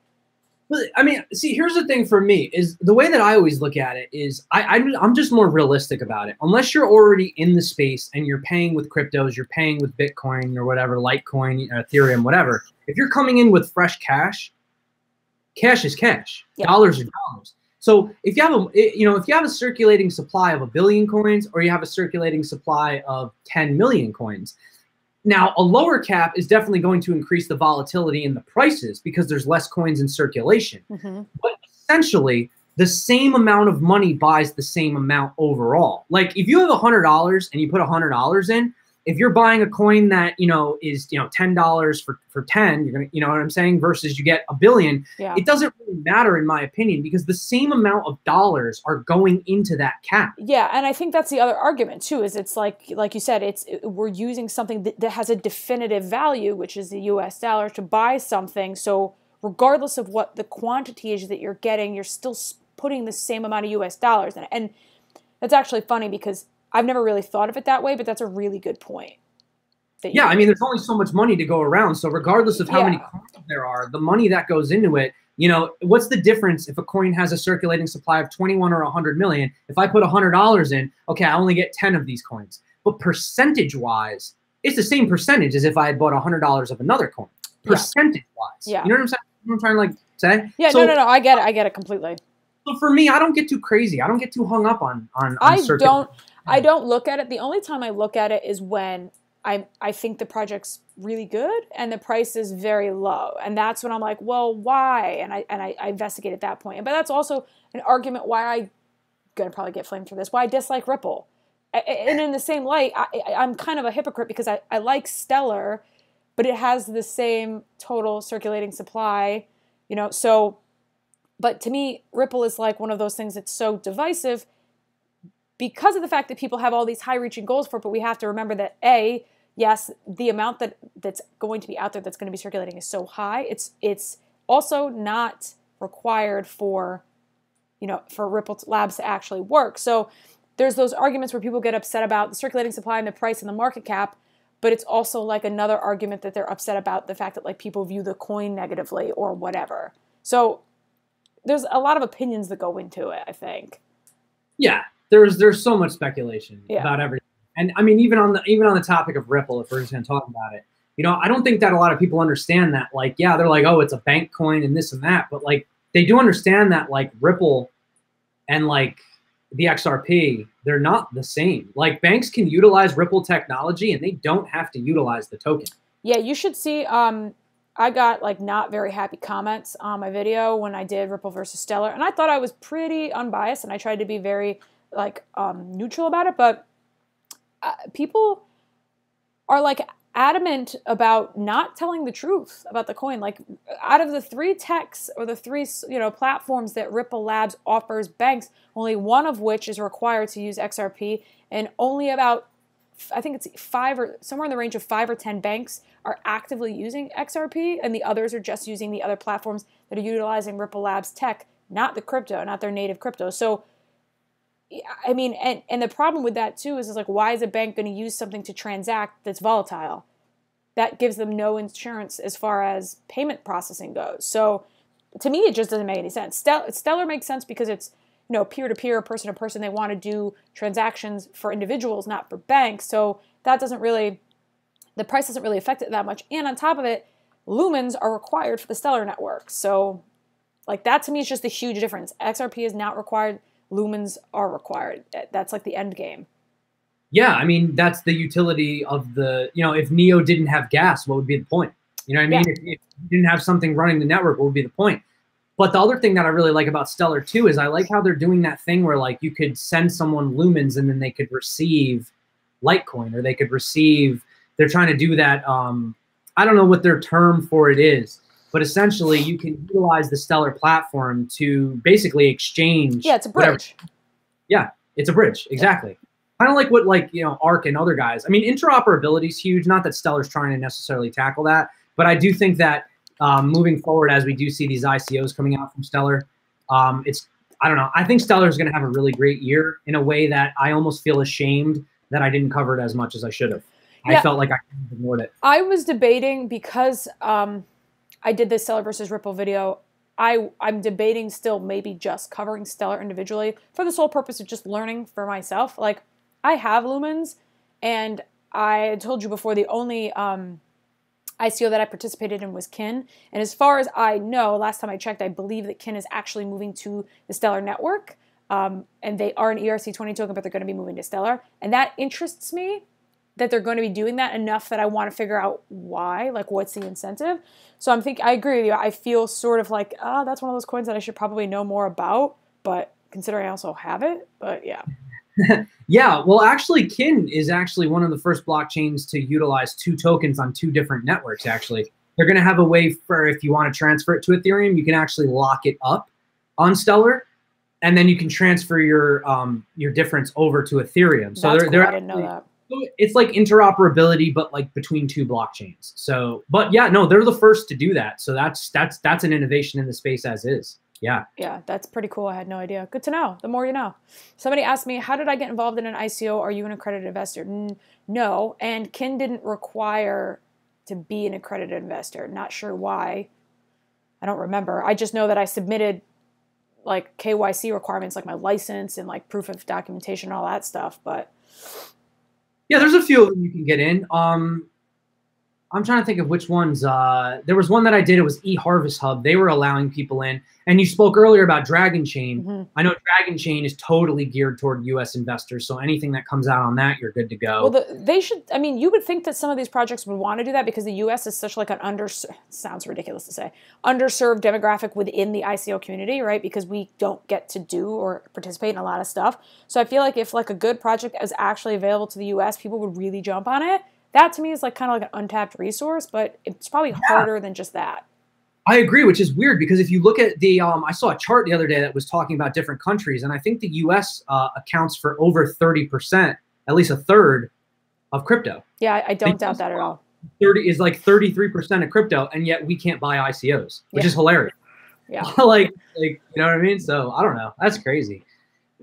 I mean, see, here's the thing for me is the way that I always look at it is I'm just more realistic about it. Unless you're already in the space and you're paying with cryptos, you're paying with Bitcoin or whatever, Litecoin, Ethereum, whatever. If you're coming in with fresh cash, cash is cash. Yep. Dollars are dollars. So if you have a circulating supply of 1 billion coins or you have a circulating supply of 10 million coins, now, a lower cap is definitely going to increase the volatility in the prices because there's less coins in circulation. Mm-hmm. But essentially, the same amount of money buys the same amount overall. Like if you have $100 and you put $100 in, if you're buying a coin that, you know, is, you know, $10 for 10, you're going to, you know what I'm saying, versus you get 1 billion, it doesn't really matter in my opinion because the same amount of dollars are going into that cap. Yeah, and I think that's the other argument too, is it's like you said, we're using something that has a definitive value, which is the US dollar, to buy something. So regardless of what the quantity is that you're getting, you're still putting the same amount of US dollars in it. And that's actually funny because I've never really thought of it that way, but that's a really good point. Yeah, I mean, there's only so much money to go around. So regardless of how many coins there are, the money that goes into it, you know, what's the difference if a coin has a circulating supply of 21 or 100 million? If I put $100 in, okay, I only get 10 of these coins. But percentage-wise, it's the same percentage as if I had bought $100 of another coin. Percentage-wise. Yeah. You know what I'm saying? You know what I'm trying to like say? Yeah, so, no, I get it. I get it completely. So for me, I don't get too crazy. I don't get too hung up on I don't look at it. The only time I look at it is when I think the project's really good and the price is very low. And that's when I'm like, well, why? And I investigate at that point. But that's also an argument why I'm going to probably get flamed for this, why I dislike Ripple. And in the same light, I'm kind of a hypocrite because I like Stellar, but it has the same total circulating supply, you know. So, but to me, Ripple is like one of those things that's so divisive because of the fact that people have all these high-reaching goals for it, but we have to remember that, A, yes, the amount that's going to be out there that's going to be circulating is so high. It's also not required for, you know, for Ripple Labs to actually work. So there's those arguments where people get upset about the circulating supply and the price and the market cap, but it's also like another argument that they're upset about the fact that like people view the coin negatively or whatever. So there's a lot of opinions that go into it, I think. Yeah. There's so much speculation about everything. And I mean, even on the topic of Ripple, if we're just going to talk about it, you know, I don't think that a lot of people understand that. Like, yeah, they're like, oh, it's a bank coin and this and that. But like, they do understand that like Ripple and like the XRP, they're not the same. Like banks can utilize Ripple technology and they don't have to utilize the token. Yeah, you should see. I got like not very happy comments on my video when I did Ripple versus Stellar, and I thought I was pretty unbiased and I tried to be very like neutral about it, but people are like adamant about not telling the truth about the coin. Like out of the 3 techs or the 3 platforms that Ripple Labs offers banks, only one of which is required to use XRP, and only about I think it's 5 or somewhere in the range of 5 or 10 banks are actively using XRP, and the others are just using the other platforms that are utilizing Ripple Labs tech, not the crypto, not their native crypto. So I mean, and the problem with that too is like, why is a bank going to use something to transact that's volatile? That gives them no insurance as far as payment processing goes. So to me, it just doesn't make any sense. Stellar makes sense because it's peer-to-peer, person-to-person. They want to do transactions for individuals, not for banks. So that doesn't really, the price doesn't really affect it that much. And on top of it, lumens are required for the Stellar network. So like that to me is just a huge difference. XRP is not required. Lumens are required. That's like the end game. Yeah, I mean, that's the utility of the, if Neo didn't have gas, what would be the point? You know what I mean? Yeah. If you didn't have something running the network, what would be the point? But the other thing that I really like about Stellar too is I like how they're doing that thing where like you could send someone lumens and then they could receive Litecoin, or they could receive, they're trying to do that. I don't know what their term for it is, but essentially you can utilize the Stellar platform to basically exchange. Yeah, it's a bridge. Whatever. Yeah, it's a bridge. Exactly. Yeah. Kind of like what ARK and other guys. I mean, interoperability is huge. Not that Stellar's trying to necessarily tackle that, but I do think that moving forward, as we do see these ICOs coming out from Stellar, I don't know. I think Stellar is going to have a really great year in a way that I almost feel ashamed that I didn't cover it as much as I should have. Yeah. I felt like I ignored it. I was debating because I did this Stellar versus Ripple video. I'm debating still maybe just covering Stellar individually for the sole purpose of just learning for myself. Like I have lumens, and I told you before the only ICO that I participated in was Kin. And as far as I know, last time I checked, I believe that Kin is actually moving to the Stellar network. And they are an ERC20 token, but they're going to be moving to Stellar. And that interests me that they're going to be doing that enough that I want to figure out why, like what's the incentive. So I agree with you. I feel sort of like, that's one of those coins that I should probably know more about, but considering I also have it, but yeah. Yeah, well, actually, Kin is actually one of the first blockchains to utilize 2 tokens on 2 different networks, actually. They're going to have a way for, if you want to transfer it to Ethereum, you can actually lock it up on Stellar, and then you can transfer your difference over to Ethereum. So That's cool. I didn't know that. It's like interoperability, but like between 2 blockchains. So, but yeah, no, they're the first to do that. So that's an innovation in the space as is. Yeah. Yeah, that's pretty cool. I had no idea. Good to know. The more you know. Somebody asked me, how did I get involved in an ICO? Are you an accredited investor? No. And Kin didn't require to be an accredited investor. Not sure why. I don't remember. I just know that I submitted like KYC requirements, like my license and like proof of documentation and all that stuff. But yeah, there's a few of them you can get in. I'm trying to think of which ones. There was one that I did. It was eHarvest Hub. They were allowing people in. And you spoke earlier about Dragon Chain. Mm-hmm. I know Dragon Chain is totally geared toward U.S. investors. So anything that comes out on that, you're good to go. Well, they should. I mean, you would think that some of these projects would want to do that because the U.S. is such like an sounds ridiculous to say, underserved demographic within the ICO community, right? Because we don't get to do or participate in a lot of stuff. So I feel like if like a good project is actually available to the U.S., people would really jump on it. That to me is like kind of like an untapped resource, but it's probably harder than just that. I agree, which is weird because if you look at the, I saw a chart the other day that was talking about different countries, and I think the U.S. Accounts for over 30%, at least a third, of crypto. Yeah, I don't doubt that at all. 30 is like 33% of crypto, and yet we can't buy ICOs, which is hilarious. Yeah, like you know what I mean? So I don't know. That's crazy.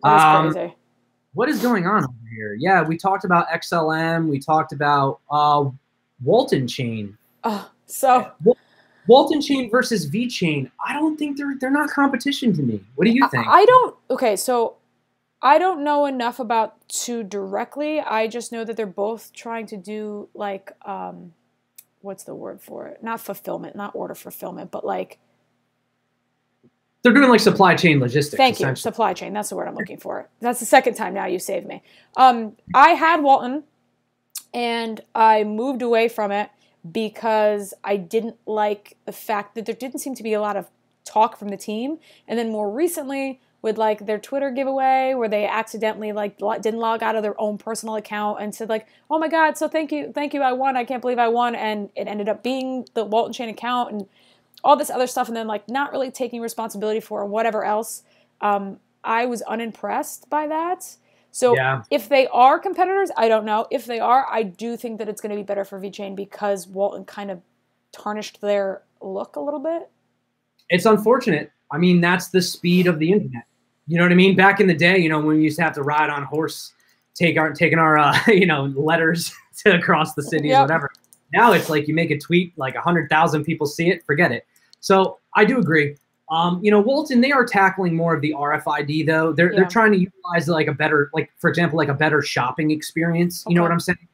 That's crazy. What is going on over here? Yeah, we talked about XLM. We talked about Walton Chain. Walton Chain versus VeChain. I don't think they're not competition to me. What do you think? Okay, so I don't know enough about 2 directly. I just know that they're both trying to do like what's the word for it? Not fulfillment, not order fulfillment, but like They're doing like supply chain logistics. Thank you. Supply chain. That's the word I'm looking for. That's the second time now you saved me. I had Walton and I moved away from it because I didn't like the fact that there didn't seem to be a lot of talk from the team. And then more recently with like their Twitter giveaway where they accidentally like didn't log out of their own personal account and said like, oh my God, so thank you, I won. I can't believe I won. And it ended up being the Walton Chain account and all this other stuff, and then like not really taking responsibility for whatever else. I was unimpressed by that. So if they are competitors, I don't know. If they are, I do think that it's going to be better for VeChain because Walton kind of tarnished their look a little bit. It's unfortunate. I mean, that's the speed of the internet. You know what I mean? Back in the day, you know, when we used to have to ride on horse, taking our you know, letters to across the cities, whatever. Now it's like you make a tweet, like 100,000 people see it, forget it. So I do agree. You know, Walton, they are tackling more of the RFID though. They're trying to utilize like a better, like for example, like a better shopping experience. You know what I'm saying?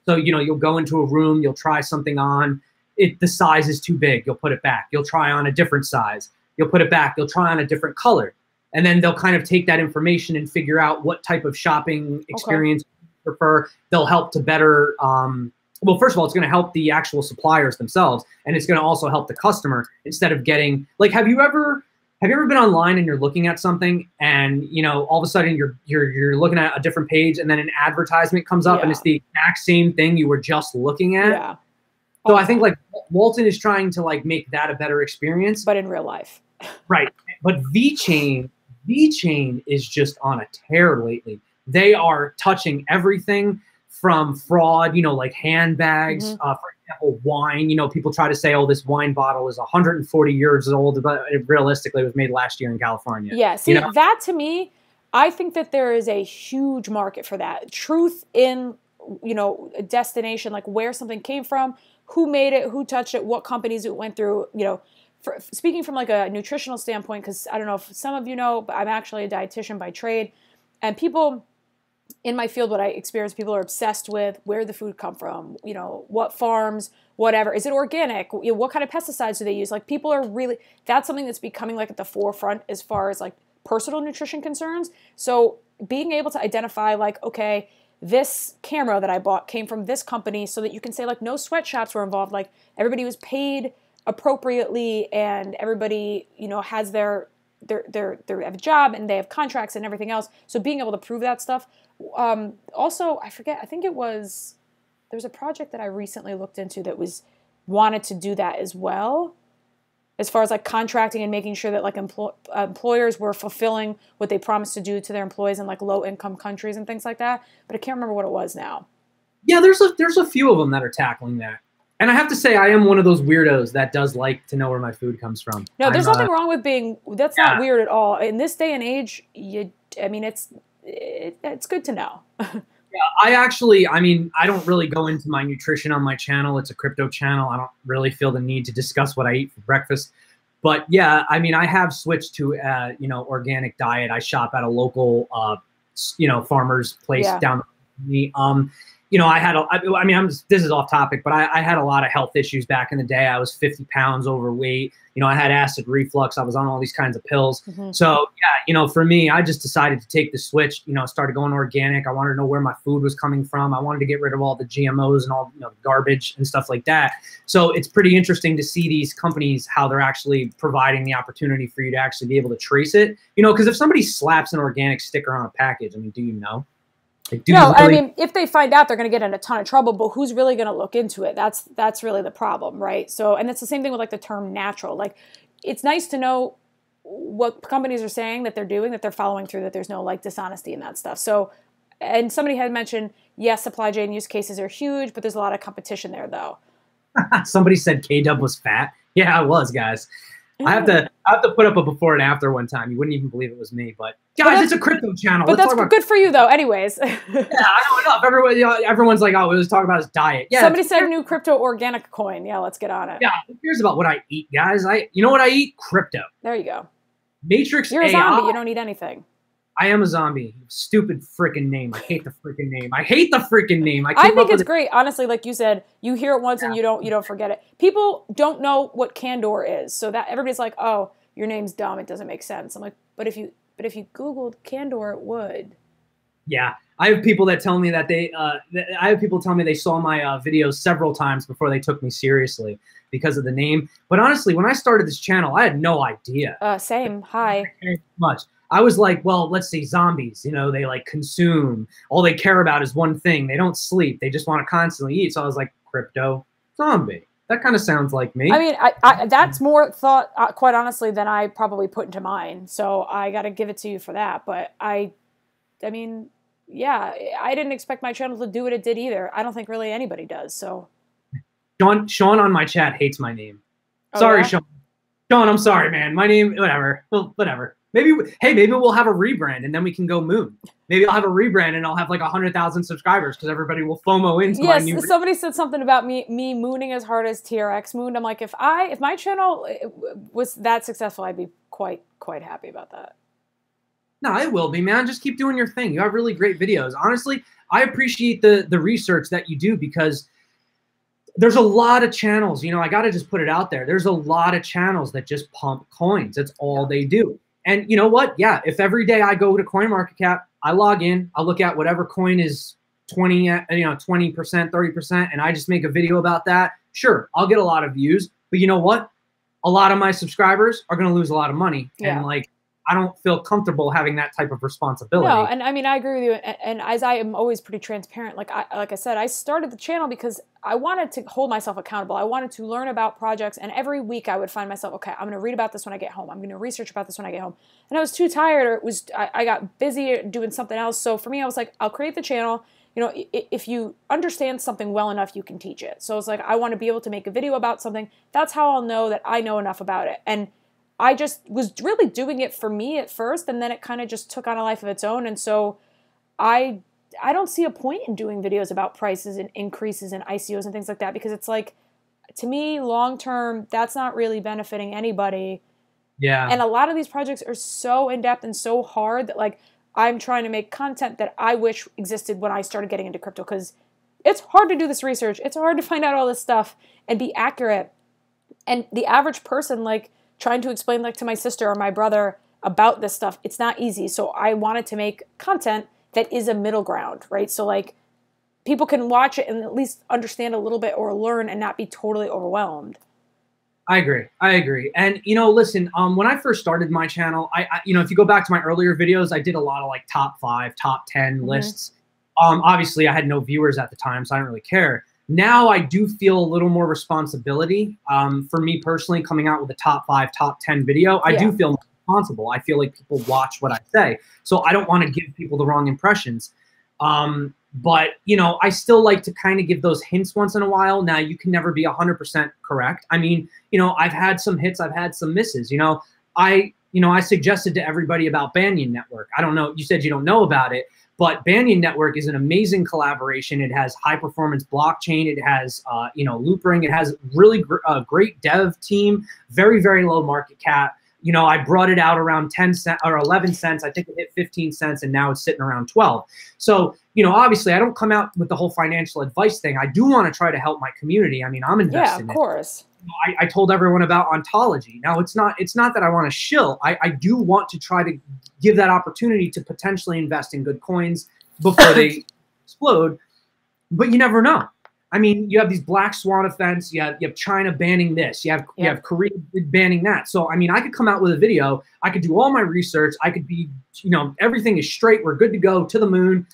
So, you know, you'll go into a room, you'll try something on. The size is too big, you'll put it back. You'll try on a different size. You'll put it back. You'll try on a different color. And then they'll kind of take that information and figure out what type of shopping experience you prefer. They'll help to better well, first of all, it's going to help the actual suppliers themselves, and it's going to also help the customer instead of getting like, have you ever been online and you're looking at something and, you know, all of a sudden you're looking at a different page and then an advertisement comes up and it's the exact same thing you were just looking at? Yeah. So I think like Walton is trying to like make that a better experience, but in real life. Right. But VeChain is just on a tear lately. They are touching everything from fraud, you know, like handbags, for example, wine. You know, people try to say, oh, this wine bottle is 140 years old, but realistically, it was made last year in California. Yeah, see, that to me, I think that there is a huge market for that. Truth in, you know, a destination, like where something came from, who made it, who touched it, what companies it went through, you know. Speaking from like a nutritional standpoint, because I don't know if some of you know, but I'm actually a dietitian by trade, and people in my field, what I experience, people are obsessed with where the food come from, you know, what farms, whatever. Is it organic? You know, what kind of pesticides do they use? Like people are really, that's something that's becoming like at the forefront as far as like personal nutrition concerns. So being able to identify like, okay, this camera that I bought came from this company, so that you can say like no sweatshops were involved. Like everybody was paid appropriately and everybody, you know, has they have a job and they have contracts and everything else. So being able to prove that stuff. Also, I forget, I think there was a project that I recently looked into that wanted to do that as well, as far as like contracting and making sure that like employers were fulfilling what they promised to do to their employees in like low income countries and things like that. But I can't remember what it was now. Yeah, there's a few of them that are tackling that. And I have to say, I am one of those weirdos that does like to know where my food comes from. No, there's nothing wrong with being, that's not weird at all. In this day and age, I mean, it's good to know. Yeah, I mean, I don't really go into my nutrition on my channel. It's a crypto channel. I don't really feel the need to discuss what I eat for breakfast. But yeah, I mean, I have switched to, you know, organic diet. I shop at a local, you know, farmer's place down the street. You know, I mean, this is off topic, but I had a lot of health issues back in the day. I was 50 pounds overweight. You know, I had acid reflux. I was on all these kinds of pills. So, yeah, you know, for me, I just decided to take the switch, you know, started going organic. I wanted to know where my food was coming from. I wanted to get rid of all the GMOs and all, you know, garbage and stuff like that. So it's pretty interesting to see these companies, how they're actually providing the opportunity for you to actually be able to trace it. You know, because if somebody slaps an organic sticker on a package, I mean, do you know? No, I mean, if they find out, they're going to get in a ton of trouble, but who's really going to look into it? That's really the problem, right? So, and it's the same thing with like the term natural. Like, it's nice to know what companies are saying that they're doing, that they're following through, that there's no like dishonesty in that stuff. So, and somebody had mentioned, yes, supply chain use cases are huge, but there's a lot of competition there though. Somebody said KDubb was fat. Yeah, I was, guys. I have to put up a before and after one time. You wouldn't even believe it was me, but guys, it's a crypto channel. But that's good for you though. Anyways. Yeah, I don't know. Everyone's like, oh, let's talk about his diet. Yeah. Somebody said new crypto organic coin. Yeah, let's get on it. Yeah, who cares about what I eat, guys? You know what I eat? Crypto. There you go. Matrix You're a zombie. You don't eat anything. I am a zombie. Stupid freaking name. I hate the freaking name. I hate the freaking name. I think it's great. Honestly, like you said, you hear it once and you don't forget it. People don't know what Candor is. So that everybody's like, oh, your name's dumb. It doesn't make sense. I'm like, but if you Googled Candor, it would. Yeah. I have people that tell me that I have people tell me they saw my videos several times before they took me seriously because of the name. But honestly, when I started this channel, I had no idea. Same. Hi. Much. I was like, well, let's say zombies, you know, they like consume. All they care about is one thing. They don't sleep. They just want to constantly eat. So I was like, crypto zombie. That kind of sounds like me. I mean, that's more thought, quite honestly, than I probably put into mine. So I got to give it to you for that. But I mean, yeah, I didn't expect my channel to do what it did either. I don't think really anybody does. So Sean on my chat hates my name. Oh, sorry, yeah? Sean. Sean, I'm sorry, man. My name, whatever. Well, whatever. Maybe we'll have a rebrand and then we can go moon. Maybe I'll have a rebrand and I'll have like 100,000 subscribers because everybody will FOMO into my new. Yes, somebody said something about me mooning as hard as TRX mooned. I'm like, if my channel was that successful, I'd be quite happy about that. No, it will be, man. Just keep doing your thing. You have really great videos. Honestly, I appreciate the research that you do because there's a lot of channels. You know, I got to just put it out there. There's a lot of channels that just pump coins. That's all they do. And you know what? Yeah, if every day I go to CoinMarketCap, I log in, I look at whatever coin is 20%, 30%, and I just make a video about that, sure, I'll get a lot of views. But you know what? A lot of my subscribers are going to lose a lot of money. Yeah. And like, I don't feel comfortable having that type of responsibility. No, and I mean, I agree with you. And as I am always pretty transparent, like I said, I started the channel because I wanted to hold myself accountable. I wanted to learn about projects, and every week I would find myself, okay, I'm going to read about this when I get home. I'm going to research about this when I get home. And I was too tired, or I got busy doing something else. So for me, I was like, I'll create the channel. You know, if you understand something well enough, you can teach it. So it's like, I want to be able to make a video about something. That's how I'll know that I know enough about it. And I just was really doing it for me at first, and then it kind of just took on a life of its own. And so I don't see a point in doing videos about prices and increases and ICOs and things like that, because it's like, to me, long term, that's not really benefiting anybody. Yeah. And a lot of these projects are so in-depth and so hard that, like, I'm trying to make content that I wish existed when I started getting into crypto, because it's hard to do this research. It's hard to find out all this stuff and be accurate. And the average person, like, trying to explain, like, to my sister or my brother about this stuff, it's not easy. So I wanted to make content that is a middle ground, right? So, like, people can watch it and at least understand a little bit or learn and not be totally overwhelmed. I agree. And, you know, listen, when I first started my channel, I you know, if you go back to my earlier videos, I did a lot of like top 5, top 10 lists. Obviously I had no viewers at the time, so I don't really care. Now I do feel a little more responsibility. For me personally, coming out with a top 5, top 10 video, I do feel responsible. I feel like people watch what I say. So I don't want to give people the wrong impressions. But, you know, I still like to kind of give those hints once in a while. Now, you can never be 100% correct. I mean, you know, I've had some hits, I've had some misses. You know, I suggested to everybody about Banyan Network. I don't know, you said you don't know about it, but Banyan Network is an amazing collaboration. It has high performance blockchain. It has, you know, loop ring. It has really great dev team, very, very low market cap. You know, I brought it out around 10 cents or 11 cents. I think it hit 15 cents and now it's sitting around 12. So, you know, obviously I don't come out with the whole financial advice thing. I do want to try to help my community. I mean, I'm invested in it. Yeah, of course. I told everyone about ontology. Now it's not that I want to shill. I do want to try to give that opportunity to potentially invest in good coins before they explode, but you never know. I mean, you have these black swan events. You have China banning this. You have Korea banning that. So I mean, I could come out with a video. I could do all my research. I could be, you know, everything is straight. We're good to go to the moon,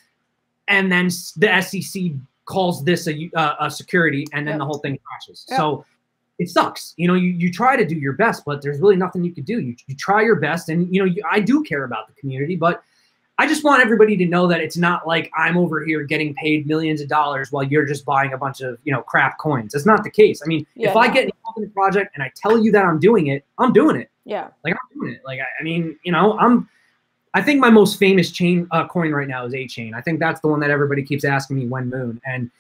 and then the SEC calls this a security, and then the whole thing crashes. So it sucks. You know, you try to do your best, but there's really nothing you could do. You try your best, and you know, I do care about the community, but I just want everybody to know that it's not like I'm over here getting paid millions of dollars while you're just buying a bunch of, you know, crap coins. It's not the case. I mean, if I get involved in a project and I tell you that I'm doing it, I'm doing it. Yeah. Like, I'm doing it. Like, I mean, you know, I think my most famous coin right now is A-Chain. I think that's the one that everybody keeps asking me when moon. And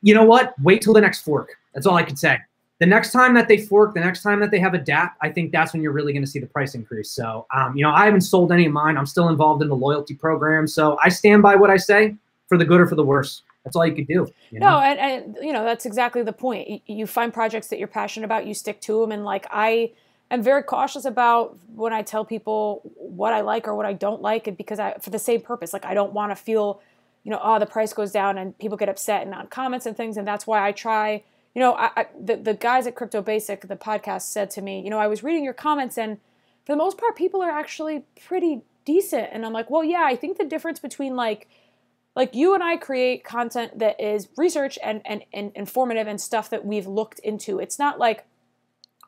you know what? Wait till the next fork. That's all I could say. The next time that they fork, the next time that they have a DApp, I think that's when you're really going to see the price increase. So, you know, I haven't sold any of mine. I'm still involved in the loyalty program. So I stand by what I say, for the good or for the worse. That's all you could do. You know? No, and you know, that's exactly the point. You find projects that you're passionate about, you stick to them. And like, I am very cautious about when I tell people what I like or what I don't like, because for the same purpose. Like, I don't want to feel, you know, oh, the price goes down and people get upset and on comments and things. And that's why I try, you know, the guys at Crypto Basic, the podcast, said to me, you know, I was reading your comments and for the most part, people are actually pretty decent. And I'm like, well, yeah, I think the difference between like you and I create content that is research and informative and stuff that we've looked into. It's not like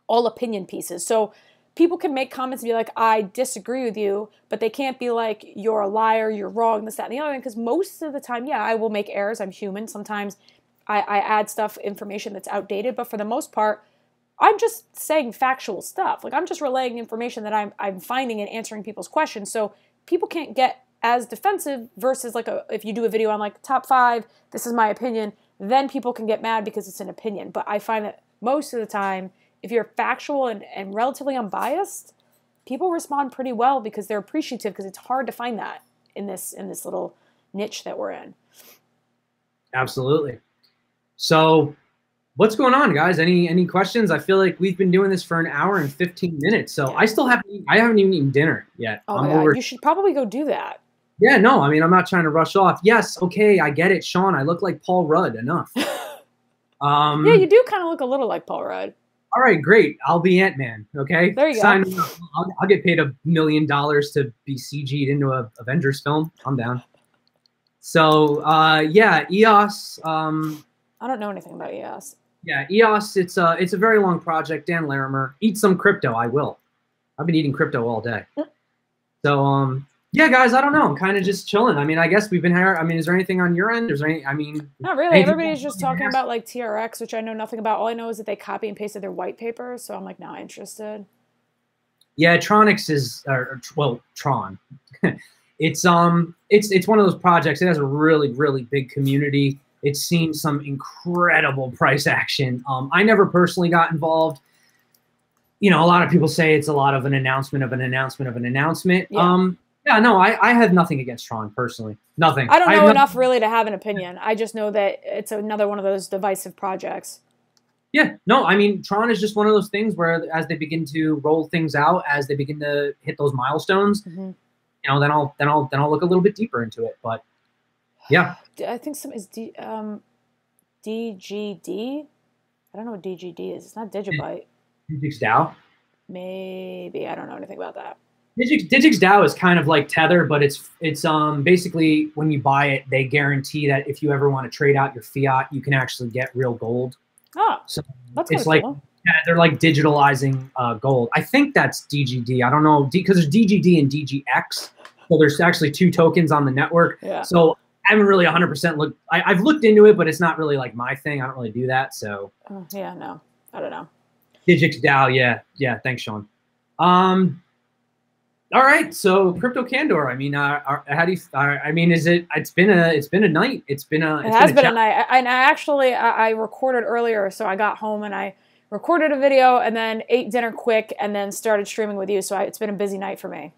all opinion pieces. So people can make comments and be like, I disagree with you, but they can't be like, you're a liar, you're wrong, this, that, and the other thing. Because most of the time, yeah, I will make errors. I'm human. Sometimes I add information that's outdated. But for the most part, I'm just saying factual stuff. Like, I'm just relaying information that I'm finding and answering people's questions. So people can't get as defensive versus like if you do a video on like top 5, this is my opinion, then people can get mad because it's an opinion. But I find that most of the time, if you're factual and relatively unbiased, people respond pretty well because they're appreciative, because it's hard to find that in this little niche that we're in. Absolutely. So what's going on, guys? Any questions? I feel like we've been doing this for an hour and 15 minutes. So yeah. I haven't even eaten dinner yet. Oh my God. You should probably go do that. Yeah, no, I mean, I'm not trying to rush off. Yes, okay, I get it, Sean. I look like Paul Rudd. Enough. Yeah, you do kind of look a little like Paul Rudd. All right, great. I'll be Ant-Man, okay? There you go. I'll get paid $1 million to be CG'd into a Avengers film. I'm down. So, yeah, EOS. I don't know anything about EOS. Yeah, EOS, it's a very long project. Dan Larimer. Eat some crypto. I will. I've been eating crypto all day. So, yeah, guys, I don't know. I'm kind of just chilling. I mean, I guess we've been here. I mean, is there anything on your end? Is there any, I mean. Not really. Everybody's just talking about like TRX, which I know nothing about. All I know is that they copy and pasted their white paper. So I'm like, not interested. Yeah, Tronix is, well, Tron. It's one of those projects. It has a really, really big community. It's seen some incredible price action. I never personally got involved. You know, a lot of people say it's a lot of an announcement of an announcement of an announcement. Yeah. Yeah, no, I have nothing against Tron personally. Nothing. I don't know enough really to have an opinion. I just know that it's another one of those divisive projects. Yeah, no, I mean, Tron is just one of those things where as they begin to roll things out, as they begin to hit those milestones, you know, then I'll look a little bit deeper into it. But yeah, I think some is DGD. I don't know what DGD is. It's not Digibyte. Digix DAO. Maybe. I don't know anything about that. Digix DAO is kind of like Tether, but it's basically when you buy it, they guarantee that if you ever want to trade out your fiat, you can actually get real gold. Oh, so that's it's like cool. Yeah, they're like digitalizing gold. I think that's DGD. I don't know because there's DGD and DGX. So there's actually 2 tokens on the network. Yeah. So I haven't really 100% looked. I've looked into it, but it's not really like my thing. I don't really do that. So yeah, no, I don't know. Digix DAO, yeah. Thanks, Sean. All right, so CryptoCandor. I mean, how do you? I mean, is it? It's been a night. It has been a night. And I recorded earlier, so I got home and I recorded a video and then ate dinner quick and then started streaming with you. So it's been a busy night for me.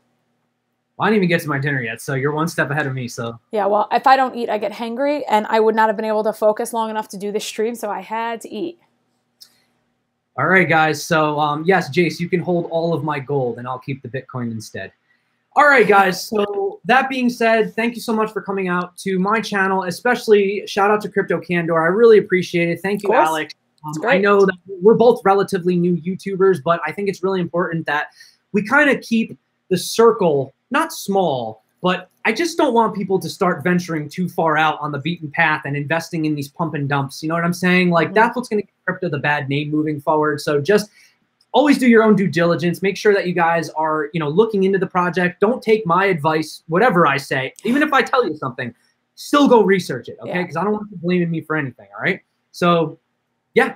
Well, I didn't even get to my dinner yet, so you're one step ahead of me. So yeah, well, if I don't eat, I get hangry, and I would not have been able to focus long enough to do this stream, so I had to eat. All right, guys. So, yes, Jace, you can hold all of my gold, and I'll keep the Bitcoin instead. All right, guys. So that being said, thank you so much for coming out to my channel, especially shout out to CryptoCandor. I really appreciate it. Thank you, Alex. I know that we're both relatively new YouTubers, but I think it's really important that we kind of keep the circle not small, but I just don't want people to start venturing too far out on the beaten path and investing in these pump and dumps. You know what I'm saying? Like that's what's going to give crypto the bad name moving forward. So just always do your own due diligence. Make sure that you guys are, you know, looking into the project. Don't take my advice, whatever I say. Even if I tell you something, still go research it, okay? Because I don't want you blaming me for anything, all right? So, yeah.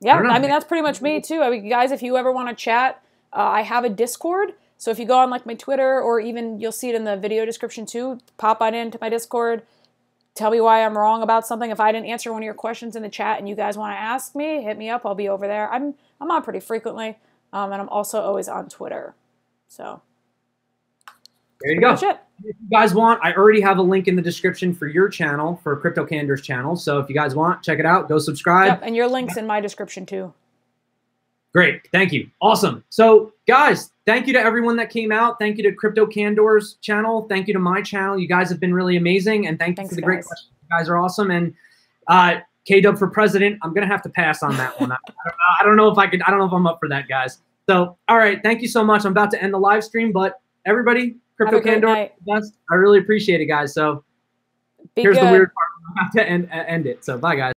Yeah, I mean, that's pretty much me, too. I mean, guys, if you ever want to chat, I have a Discord. So if you go on, like, my Twitter, or even you'll see it in the video description, too, pop on into my Discord. Tell me why I'm wrong about something. If I didn't answer one of your questions in the chat and you guys want to ask me, hit me up. I'll be over there. I'm on pretty frequently, and I'm also always on Twitter. So there you go. If you guys want, I already have a link in the description for your channel, for CryptoCandor's channel. So if you guys want, check it out. Go subscribe. Yep, and your link's in my description too. Great. Thank you. Awesome. So guys, thank you to everyone that came out. Thank you to CryptoCandor's channel. Thank you to my channel. You guys have been really amazing. And thanks for the great questions. You guys are awesome. And KDubb for president, I'm going to have to pass on that one. I don't know if I could. I don't know if I'm up for that, guys. So, all right. Thank you so much. I'm about to end the live stream, but everybody, CryptoCandor, I really appreciate it, guys. So here's the weird part. I'm about to end it. So bye, guys.